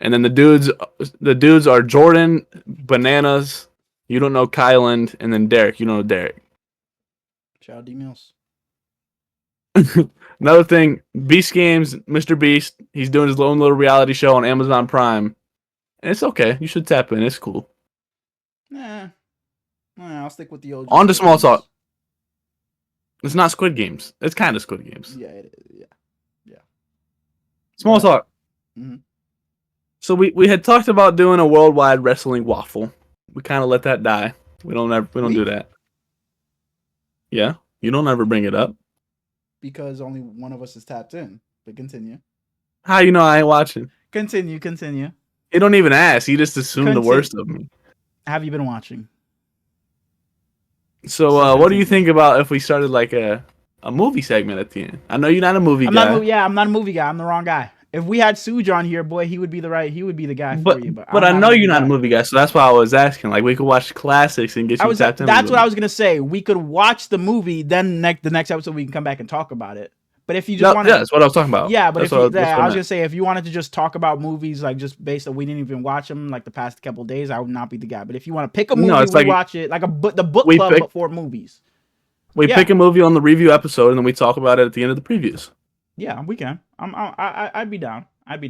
S2: And then the dudes are Jordan, Bananas, you don't know Kyland, and then Derek. You know Derek.
S1: Shout out D Mills.
S2: Another thing, Beast Games, Mr. Beast, he's doing his own little reality show on Amazon Prime. And it's okay. You should tap in. It's cool.
S1: Nah, I'll stick with the old.
S2: On to Small Talk. It's not Squid Games. It's kind of Squid Games.
S1: Yeah, it is. Yeah.
S2: Small Talk.
S1: Mm-hmm.
S2: So we had talked about doing a worldwide wrestling waffle. We kind of let that die. We don't do that. Yeah, you don't ever bring it up
S1: because only one of us is tapped in. But continue.
S2: How you know I ain't watching?
S1: Continue.
S2: You don't even ask. You just assume the worst of me.
S1: Have you been watching?
S2: So what do you think about if we started like a movie segment at the end? I know you're not a movie guy.
S1: I'm not a movie guy. I'm the wrong guy. If we had Suj on here, boy, he would be the guy for you.
S2: But I know you're not a movie guy, so that's why I was asking. Like, we could watch classics and get you tapped in.
S1: That's what I was gonna say. We could watch the movie, then the next episode we can come back and talk about it. But if you just want
S2: to, that's what I was talking about.
S1: Yeah, but I was gonna say if you wanted to just talk about movies like just based on we didn't even watch them like the past couple of days, I would not be the guy. But if you want to pick a movie, watch it like the book club but for movies.
S2: We pick a movie on the review episode and then we talk about it at the end of the previews.
S1: Yeah, we can. I'd be down. We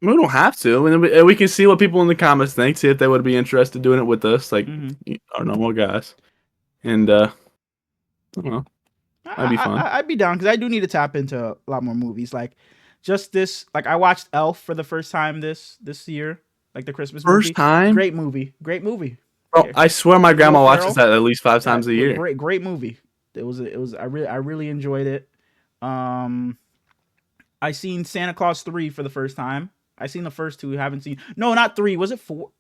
S2: don't have to, and we can see what people in the comments think. See if they would be interested in doing it with us, like our normal guys. And I don't know. That'd be fun.
S1: I'd be down because I do need to tap into a lot more movies. Like just this, like I watched Elf for the first time this year, like the Christmas movie.
S2: First time?
S1: Great movie.
S2: Bro, I swear my grandma watches that at least 5 times a year. Great
S1: movie. It was. I really enjoyed it. I seen Santa Claus 3 for the first time. I seen the first 2. Haven't seen. No, not 3. Was it 4?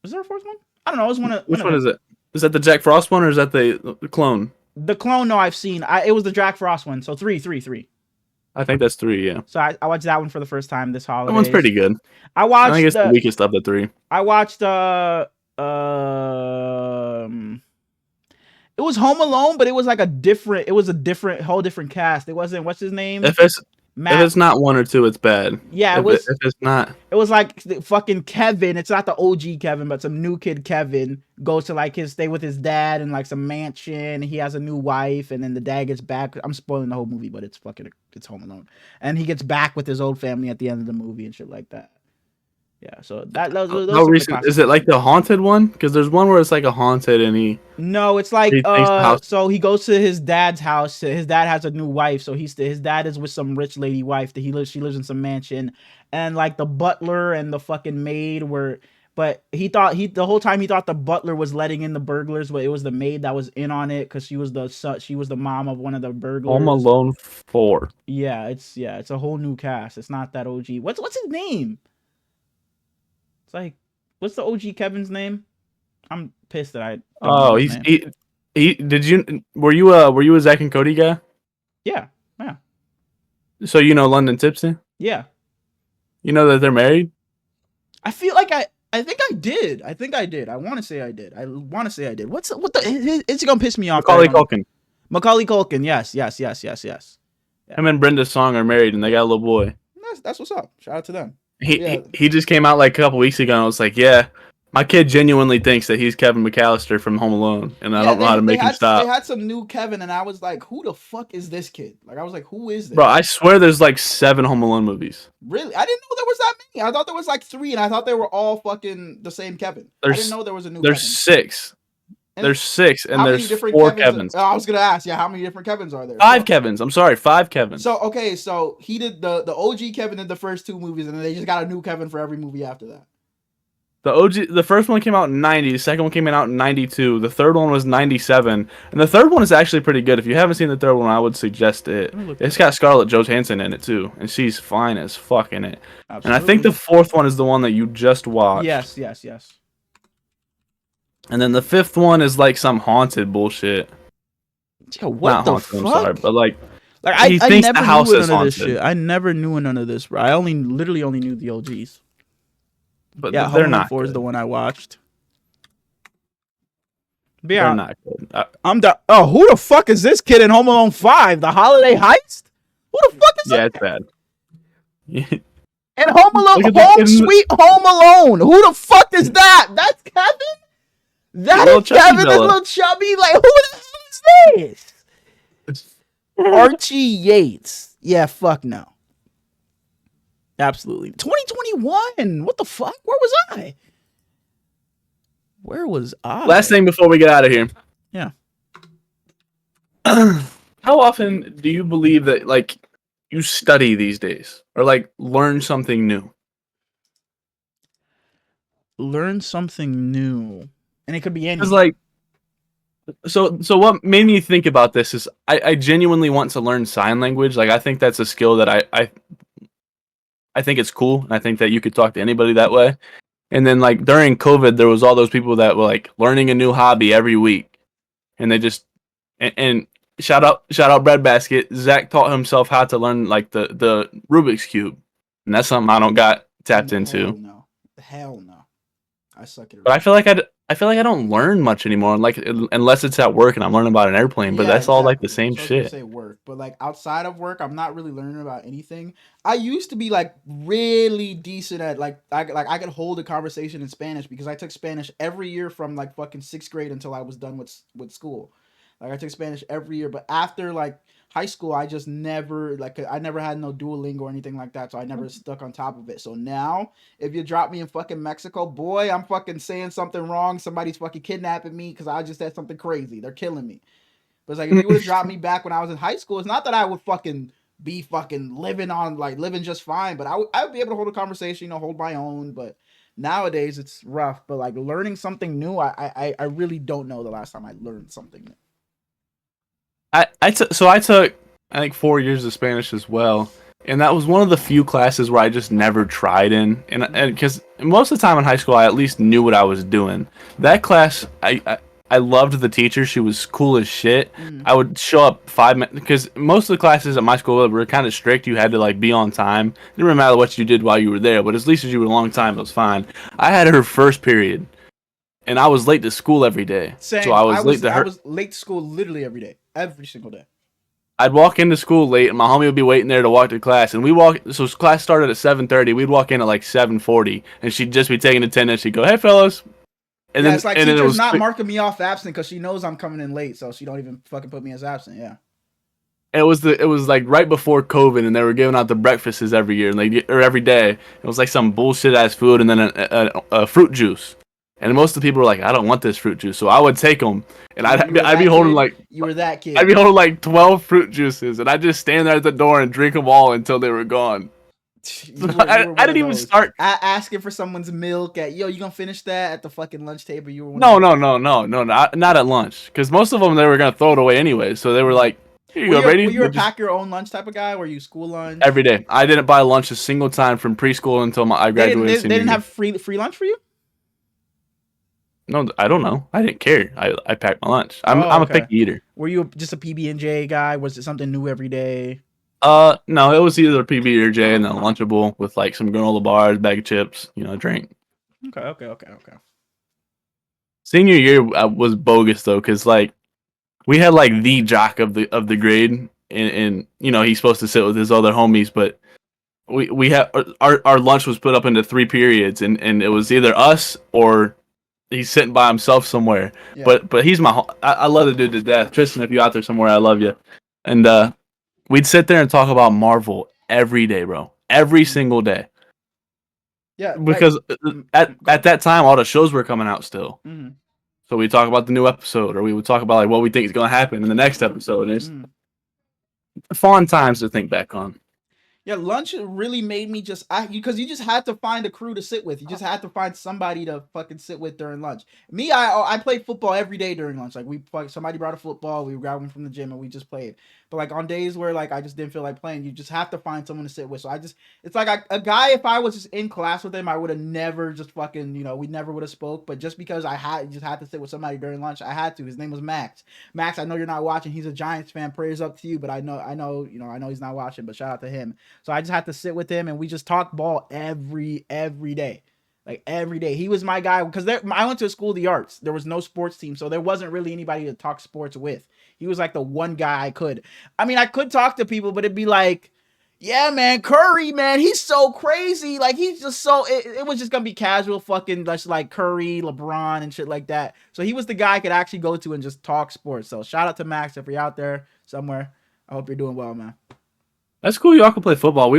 S1: Was there a fourth one? I don't know. It was one of.
S2: Which one is it? Is that the Jack Frost one or is that the clone?
S1: The clone, no, I've seen. It was the Jack Frost one. So 3.
S2: I think that's 3, yeah.
S1: So I watched that one for the first time this holiday.
S2: That one's pretty good.
S1: I
S2: think it's the weakest of the 3.
S1: I watched it was Home Alone, but it was like a whole different cast. It wasn't what's his name?
S2: If it's not 1 or 2, it's bad.
S1: Yeah,
S2: if it's not.
S1: It was like fucking Kevin. It's not the OG Kevin, but some new kid Kevin goes to like stay with his dad in like some mansion. He has a new wife, and then the dad gets back. I'm spoiling the whole movie, but it's Home Alone, and he gets back with his old family at the end of the movie and shit like that. Yeah, so those
S2: recent. Is it like the haunted one? Because there's one where it's like a haunted and he.
S1: No, it's like so he goes to his dad's house. His dad has a new wife, so his dad is with some rich lady wife that she lives in some mansion, and like the butler and the fucking maid were. But the whole time he thought the butler was letting in the burglars, but it was the maid that was in on it because she was the mom of one of the burglars.
S2: Home Alone 4.
S1: Yeah, it's a whole new cast. It's not that OG. What's his name? It's like, what's the OG Kevin's name? I'm pissed that I.
S2: Oh, were you a Zach and Cody guy?
S1: Yeah.
S2: So you know London Tipsy?
S1: Yeah.
S2: You know that they're married?
S1: I feel like I think I did. I want to say I did. It's gonna piss me off.
S2: Macaulay
S1: Culkin. Yes. Yeah.
S2: Him and Brenda Song are married and they got a little boy.
S1: That's what's up. Shout out to them.
S2: He just came out like a couple weeks ago and I was like, yeah, my kid genuinely thinks that he's Kevin McAllister from Home Alone, and I don't know how to make him stop.
S1: They had some new Kevin, and I was like, who the fuck is this kid? Like, I was like, who is this?
S2: Bro, I swear there's like 7 Home Alone movies.
S1: Really? I didn't know there was that many. I thought there was like 3, and I thought they were all fucking the same Kevin. I didn't know there was a new
S2: There's
S1: Kevin.
S2: 6. There's 6, and there's 4 Kevins.
S1: I was gonna ask, how many different Kevins are there?
S2: 5 Kevins. I'm sorry, 5 Kevins.
S1: So he did the OG Kevin in the first 2 movies, and then they just got a new Kevin for every movie after that.
S2: The first one came out in 90, the second one came out in 92, the third one was 97, and the third one is actually pretty good. If you haven't seen the third one, I would suggest it. It's got Scarlett Johansson in it too, and she's fine as fuck in it. Absolutely. And I think the 4th one is the one that you just watched.
S1: Yes.
S2: And then the 5th one is like some haunted bullshit.
S1: Yo, what the fuck?
S2: I'm sorry, but like
S1: he thinks the house is haunted. This shit. I never knew none of this, bro. I literally only knew the OGs.
S2: But
S1: yeah,
S2: they're not.
S1: 4 is the one I watched.
S2: But yeah, they're not good.
S1: I'm done. Oh, who the fuck is this kid in Home Alone 5? The Holiday Heist? Who the fuck is that?
S2: Yeah, it's bad. Yeah.
S1: And Home Alone, Sweet Home Alone. Who the fuck is that? That's Kevin? That is Kevin, this little chubby? Like, who the hell is this? Archie Yates. Yeah, fuck no. Absolutely. 2021. What the fuck? Where was I?
S2: Last thing before we get out of here.
S1: Yeah.
S2: How often do you believe that, like, you study these days? Or, like, learn something new?
S1: Learn something new. And it could be anything.
S2: Like, so what made me think about this is I genuinely want to learn sign language. Like, I think that's a skill that I think it's cool. And I think that you could talk to anybody that way. And then, like, during COVID, there was all those people that were, like, learning a new hobby every week. And they just... And shout out Breadbasket. Zach taught himself how to learn, like, the Rubik's Cube. And that's something I don't got tapped into.
S1: Hell no. I suck at it.
S2: But I feel like I feel like I don't learn much anymore, like unless it's at work and I'm learning about an airplane. But
S1: Yeah,
S2: that's all like the
S1: exactly.
S2: same
S1: So I was gonna
S2: shit.
S1: say work, but like outside of work, I'm not really learning about anything. I used to be like really decent at I could hold a conversation in Spanish because I took Spanish every year from like fucking sixth grade until I was done with school. Like I took Spanish every year, but after like high school, I just never I never had no Duolingo or anything like that, so I never stuck on top of it. So now, if you drop me in fucking Mexico, boy, I'm fucking saying something wrong. Somebody's fucking kidnapping me because I just said something crazy. They're killing me. But it's like if you would have dropped me back when I was in high school, it's not that I would fucking be fucking living just fine, but I would be able to hold a conversation, hold my own. But nowadays it's rough. But like learning something new, I really don't know the last time I learned something new.
S2: I took I think 4 years of Spanish as well, and that was one of the few classes where I just never tried in, and because most of the time in high school I at least knew what I was doing. That class I loved the teacher. She was cool as shit. I would show up 5 minutes because most of the classes at my school were kind of strict. You had to like be on time. It didn't really matter what you did while you were there, but at least as you were a long time, it was fine. I had her first period, and I was late to school every day.
S1: Same.
S2: So I was late to her.
S1: I was late to school literally every day, every single day.
S2: I'd walk into school late, and my homie would be waiting there to walk to class. And so class started at 7:30. We'd walk in at like 7:40, and she'd just be taking attendance. She'd go, "Hey, fellas."
S1: And then it's like teacher's not marking me off absent because she knows I'm coming in late, so she don't even fucking put me as absent. Yeah.
S2: It was like right before COVID, and they were giving out the breakfasts every year, or every day. It was like some bullshit ass food, and then a fruit juice. And most of the people were like, "I don't want this fruit juice," so I would take them, and I'd be holding like
S1: you were that kid.
S2: I'd be holding like 12 fruit juices, and I'd just stand there at the door and drink them all until they were gone. I didn't even start
S1: asking for someone's milk at you gonna finish that at the fucking lunch table. You were
S2: no, not at lunch, because most of them they were gonna throw it away anyway. So they were like, "Here you go, Brady."
S1: Were you a pack your own lunch type of guy? Were you school lunch
S2: every day? I didn't buy lunch a single time from preschool until I graduated.
S1: They didn't have free lunch for you?
S2: No, I don't know. I didn't care. I packed my lunch. I'm a picky eater.
S1: Were you just a PB&J guy? Was it something new every day?
S2: No, it was either a PB or J and then a Lunchable with like some granola bars, bag of chips, drink.
S1: Okay.
S2: Senior year was bogus though, because like we had like the jock of the grade, and he's supposed to sit with his other homies, but we had our lunch was put up into 3 periods, and it was either us or he's sitting by himself somewhere. Yeah. But he's I love the dude to death. Tristan, if you're out there somewhere, I love you. And we'd sit there and talk about Marvel every day, bro. Every single day.
S1: Yeah.
S2: Because at that time, all the shows were coming out still. Mm-hmm. So we'd talk about the new episode, or we would talk about like what we think is going to happen in the next episode. And it's fun times to think back on.
S1: Yeah, lunch really made me because you just had to find a crew to sit with. You just had to find somebody to fucking sit with during lunch. Me, I played football every day during lunch. Like somebody brought a football, we grabbed one from the gym, and we just played. But like on days where like I just didn't feel like playing, you just have to find someone to sit with. So it's like a guy. If I was just in class with him, I would have never just fucking we never would have spoke. But just because I had to sit with somebody during lunch, I had to. His name was Max. Max, I know you're not watching. He's a Giants fan. Prayers up to you. But I know he's not watching. But shout out to him. So I just had to sit with him, and we just talked ball every day. Like every day. He was my guy because I went to a school of the arts. There was no sports team, so there wasn't really anybody to talk sports with. He was like the one guy I could. I mean, I could talk to people, but it'd be like, yeah, man, Curry, man, he's so crazy. Like he's just so it was just gonna be casual fucking just like Curry, LeBron, and shit like that. So he was the guy I could actually go to and just talk sports. So shout out to Max if you're out there somewhere. I hope you're doing well, man.
S2: That's cool. Y'all can play football.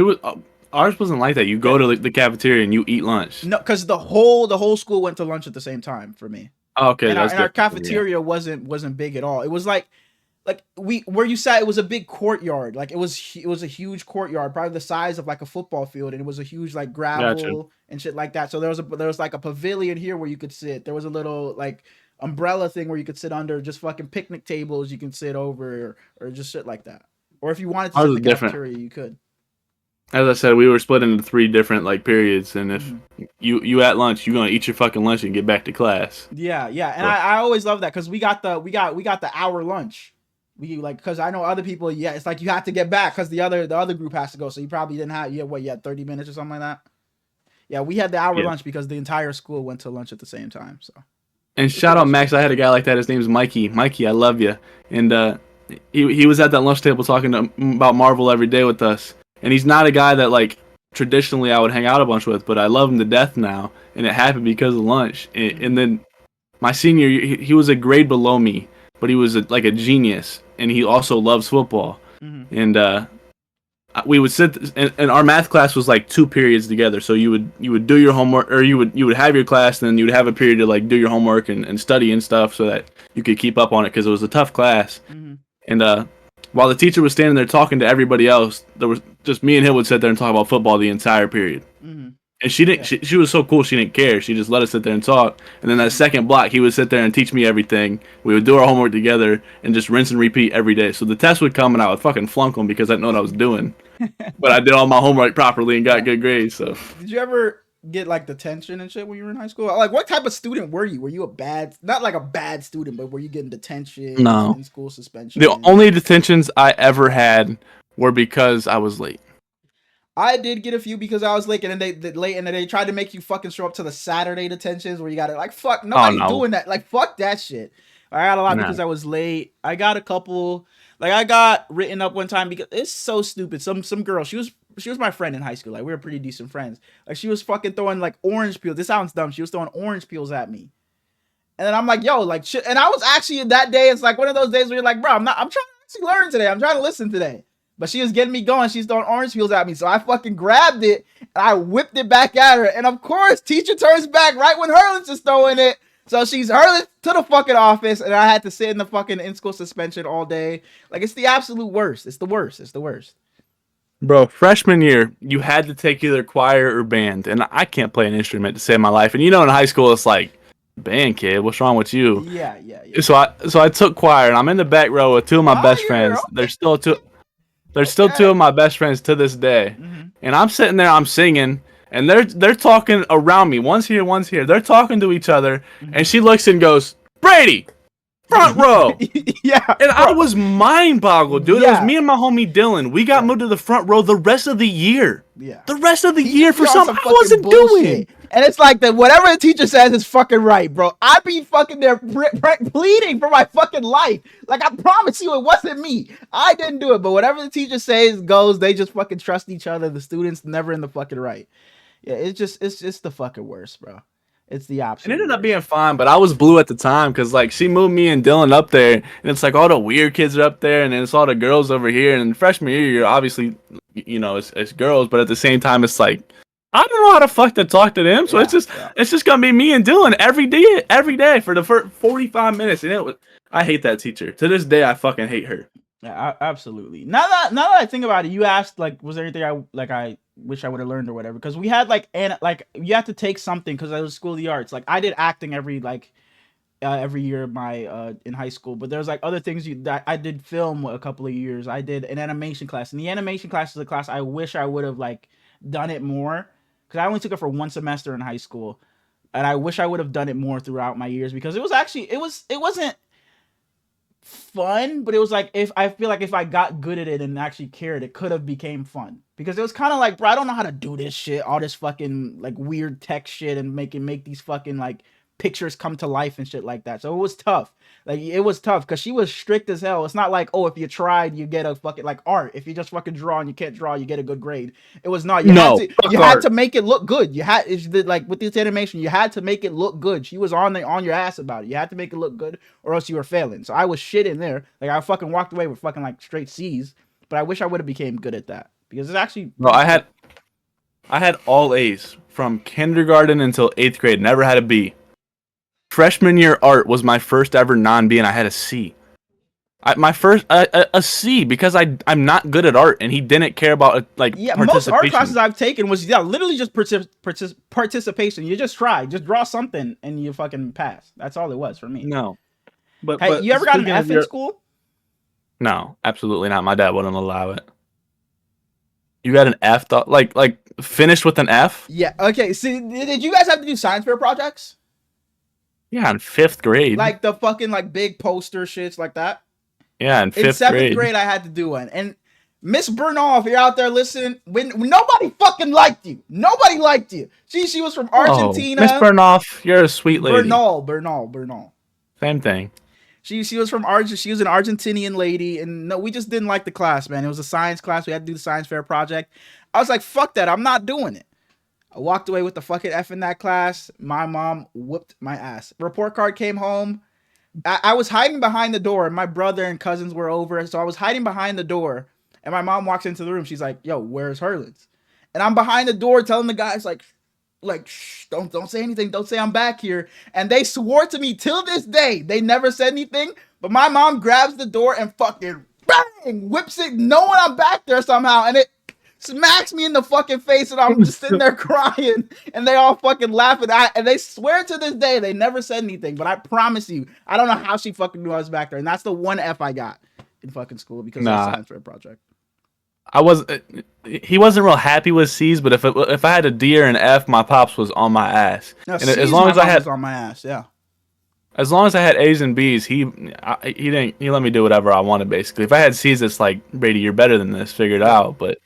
S2: Ours wasn't like that. You go to the cafeteria and you eat lunch.
S1: No, because the whole school went to lunch at the same time for me.
S2: Oh, okay,
S1: and our cafeteria wasn't big at all. It was like where you sat. It was a big courtyard. Like it was a huge courtyard, probably the size of like a football field, and it was a huge like gravel and shit like that. So there was like a pavilion here where you could sit. There was a little like umbrella thing where you could sit under. Just fucking picnic tables you can sit over or just shit like that. Or if you wanted to sit in the cafeteria, you could.
S2: As I said, we were split into 3 different like periods, and if you at lunch, you're gonna eat your fucking lunch and get back to class.
S1: Yeah, and I always love that because we got the hour lunch. We like because I know other people. Yeah, it's like you have to get back because the other group has to go. So you probably didn't have you had 30 minutes or something like that. Yeah, we had the hour lunch because the entire school went to lunch at the same time. So
S2: And shout out Max. I had a guy like that. His name's Mikey. Mikey, I love you. And he was at that lunch table talking about Marvel every day with us. And he's not a guy that like traditionally I would hang out a bunch with, but I love him to death now. And it happened because of lunch. And then my senior year, he was a grade below me, but he was like a genius. And he also loves football. Mm-hmm. And we would sit, and our math class was like 2 periods together. So you would do your homework, or you would have your class, and then you would have a period to like do your homework and study and stuff, so that you could keep up on it because it was a tough class. Mm-hmm. And while the teacher was standing there talking to everybody else, there was just me and him would sit there and talk about football the entire period. Mm-hmm. And she didn't. She was so cool. She didn't care. She just let us sit there and talk. And then that second block, he would sit there and teach me everything. We would do our homework together and just rinse and repeat every day. So the test would come and I would fucking flunk them because I didn't know what I was doing. But I did all my homework properly and got good grades. So
S1: did you ever get like detention and shit when you were in high school? Like, what type of student were you? Were you not like a bad student, but were you getting detention?
S2: No.
S1: And school suspension?
S2: The only detentions I ever had were because I was late.
S1: I did get a few because I was late, and then they tried to make you fucking show up to the Saturday detentions where you got it like fuck nobody doing that. Like fuck that shit. I got a lot because I was late. I got a couple. Like I got written up one time because it's so stupid. Some girl, she was my friend in high school. Like we were pretty decent friends. Like she was fucking throwing like orange peels. This sounds dumb. She was throwing orange peels at me. And then I'm like, yo, like shit. And I was actually that day, it's like one of those days where you're like, bro, I'm trying to actually learn today. I'm trying to listen today. But she was getting me going. She's throwing orange peels at me. So I fucking grabbed it and I whipped it back at her. And of course, teacher turns back right when Hurley's just throwing it. So she's hurling to the fucking office, and I had to sit in the fucking in-school suspension all day. Like, it's the absolute worst. It's the worst. It's the worst.
S2: Bro, freshman year, you had to take either choir or band, and I can't play an instrument to save my life. And you know, in high school, it's like, band kid, what's wrong with you?
S1: Yeah.
S2: So I took choir, and I'm in the back row with two of my best friends. There's still two of my best friends to this day. Mm-hmm. And I'm sitting there, I'm singing. And they're talking around me. One's here, one's here. They're talking to each other. And she looks and goes, Brady, front row.
S1: Yeah.
S2: And I was mind boggled, dude. Yeah. It was me and my homie Dylan. We got moved to the front row the rest of the year.
S1: Yeah.
S2: The rest of the year for something I wasn't doing.
S1: And it's like that whatever the teacher says is fucking right, bro. I be fucking there pleading for my fucking life. Like, I promise you it wasn't me. I didn't do it. But whatever the teacher says goes. They just fucking trust each other. The students never in the fucking right. Yeah, it's just the fucking worst, bro. It's the opposite.
S2: It ended up being fine, but I was blue at the time because like she moved me and Dylan up there, and it's like all the weird kids are up there, and then it's all the girls over here. And freshman year, you're obviously, you know, it's girls, but at the same time, it's like I don't know how the fuck to talk to them, so it's just gonna be me and Dylan every day for the first 45 minutes, and I hate that teacher to this day. I fucking hate her.
S1: Yeah, absolutely. Now that I think about it, you asked like, was there anything I wish I would have learned or whatever? Because we had like you have to take something because I was School of the Arts. Like I did acting every year of my in high school, but there's like other things I did film a couple of years. I did an animation class, and the animation class is a class I wish I would have like done it more because I only took it for one semester in high school, and I wish I would have done it more throughout my years because it wasn't fun, but it was like I feel like if I got good at it and actually cared, it could have became fun because it was kind of like, bro, I don't know how to do this shit, all this fucking like weird tech shit and make these fucking like pictures come to life and shit like that. So it was tough. Like it was tough because she was strict as hell. It's not like, oh, if you tried, you get a fucking like art. If you just fucking draw and you can't draw, you get a good grade. It was not. You had to make it look good. You had like with this animation, you had to make it look good. She was on your ass about it. You had to make it look good, or else you were failing. So I was shit in there. Like I fucking walked away with fucking like straight C's. But I wish I would have became good at that because it's actually.
S2: Well, I had all A's from kindergarten until 8th grade. Never had a B. Freshman year art was my first ever non-B, and I had a C. My first a C because I'm not good at art, and he didn't care about participation.
S1: Most art classes I've taken was literally just participation. You just try, just draw something, and you fucking pass. That's all it was for me.
S2: No,
S1: but you ever got an F in school?
S2: No, absolutely not. My dad wouldn't allow it. You got an F, like finished with an F?
S1: Yeah. Okay. See, did you guys have to do science fair projects?
S2: Yeah, in 5th grade.
S1: Like the fucking like big poster shits like that.
S2: Yeah, in 5th grade.
S1: In 7th grade, I had to do one, and Miss Bernal, if you're out there listening, when nobody fucking liked you. Nobody liked you. She was from Argentina.
S2: Miss Bernal, you're a sweet lady.
S1: Bernal.
S2: Same thing.
S1: She was from Argentina. She was an Argentinian lady, and no, we just didn't like the class, man. It was a science class. We had to do the science fair project. I was like, fuck that. I'm not doing it. I walked away with the fucking F in that class. My mom whooped my ass. Report card came home. I was hiding behind the door, and my brother and cousins were over, so I was hiding behind the door. And my mom walks into the room. She's like, yo, where's Herlins? And I'm behind the door telling the guys, like, shh, don't say anything. Don't say I'm back here. And they swore to me till this day. They never said anything. But my mom grabs the door and fucking bang, whips it, knowing I'm back there somehow. And it smacks me in the fucking face. And I'm just sitting there crying. And they all fucking laughing. And they swear to this day they never said anything. But I promise you, I don't know how she fucking knew I was back there. And that's the one F I got in fucking school because of the science fair project.
S2: He wasn't real happy with C's, but if I had a D or an F, my pops was on my ass.
S1: No, and as long as I had on my ass, yeah.
S2: As long as I had A's and B's, he let me do whatever I wanted basically. If I had C's, it's like, Brady, you're better than this. Figure it out. But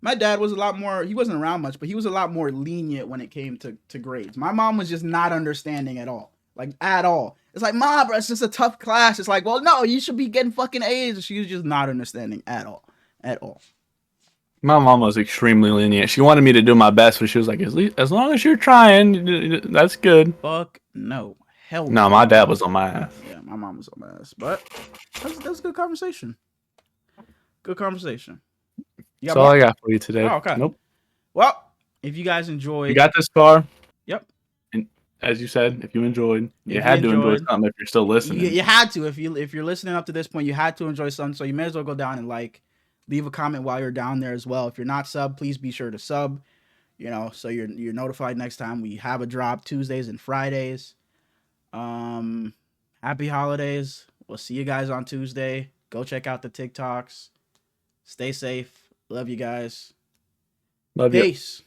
S1: my dad was a lot more. He wasn't around much, but he was a lot more lenient when it came to grades. My mom was just not understanding at all, like at all. It's like, Ma, bro, it's just a tough class. It's like, well, no, you should be getting fucking A's. She was just not understanding at all. My
S2: mom was extremely lenient. She wanted me to do my best, but she was like, as long as you're trying, that's good.
S1: Fuck no. Hell
S2: no. My dad was on my ass.
S1: Yeah, my mom was on my ass. But that's a good conversation. Good conversation.
S2: That's all I got for you today.
S1: Oh, okay.
S2: Nope.
S1: Well, if you guys enjoyed.
S2: You got this far.
S1: Yep.
S2: And as you said, if you enjoyed, you had to enjoy something if you're still listening.
S1: You had to. If you're listening up to this point, you had to enjoy something. So you may as well go down and leave a comment while you're down there as well. If you're not sub, please be sure to sub, so you're notified next time we have a drop Tuesdays and Fridays. Happy holidays. We'll see you guys on Tuesday. Go check out the TikToks. Stay safe. Love you guys.
S2: Love you.
S1: Peace.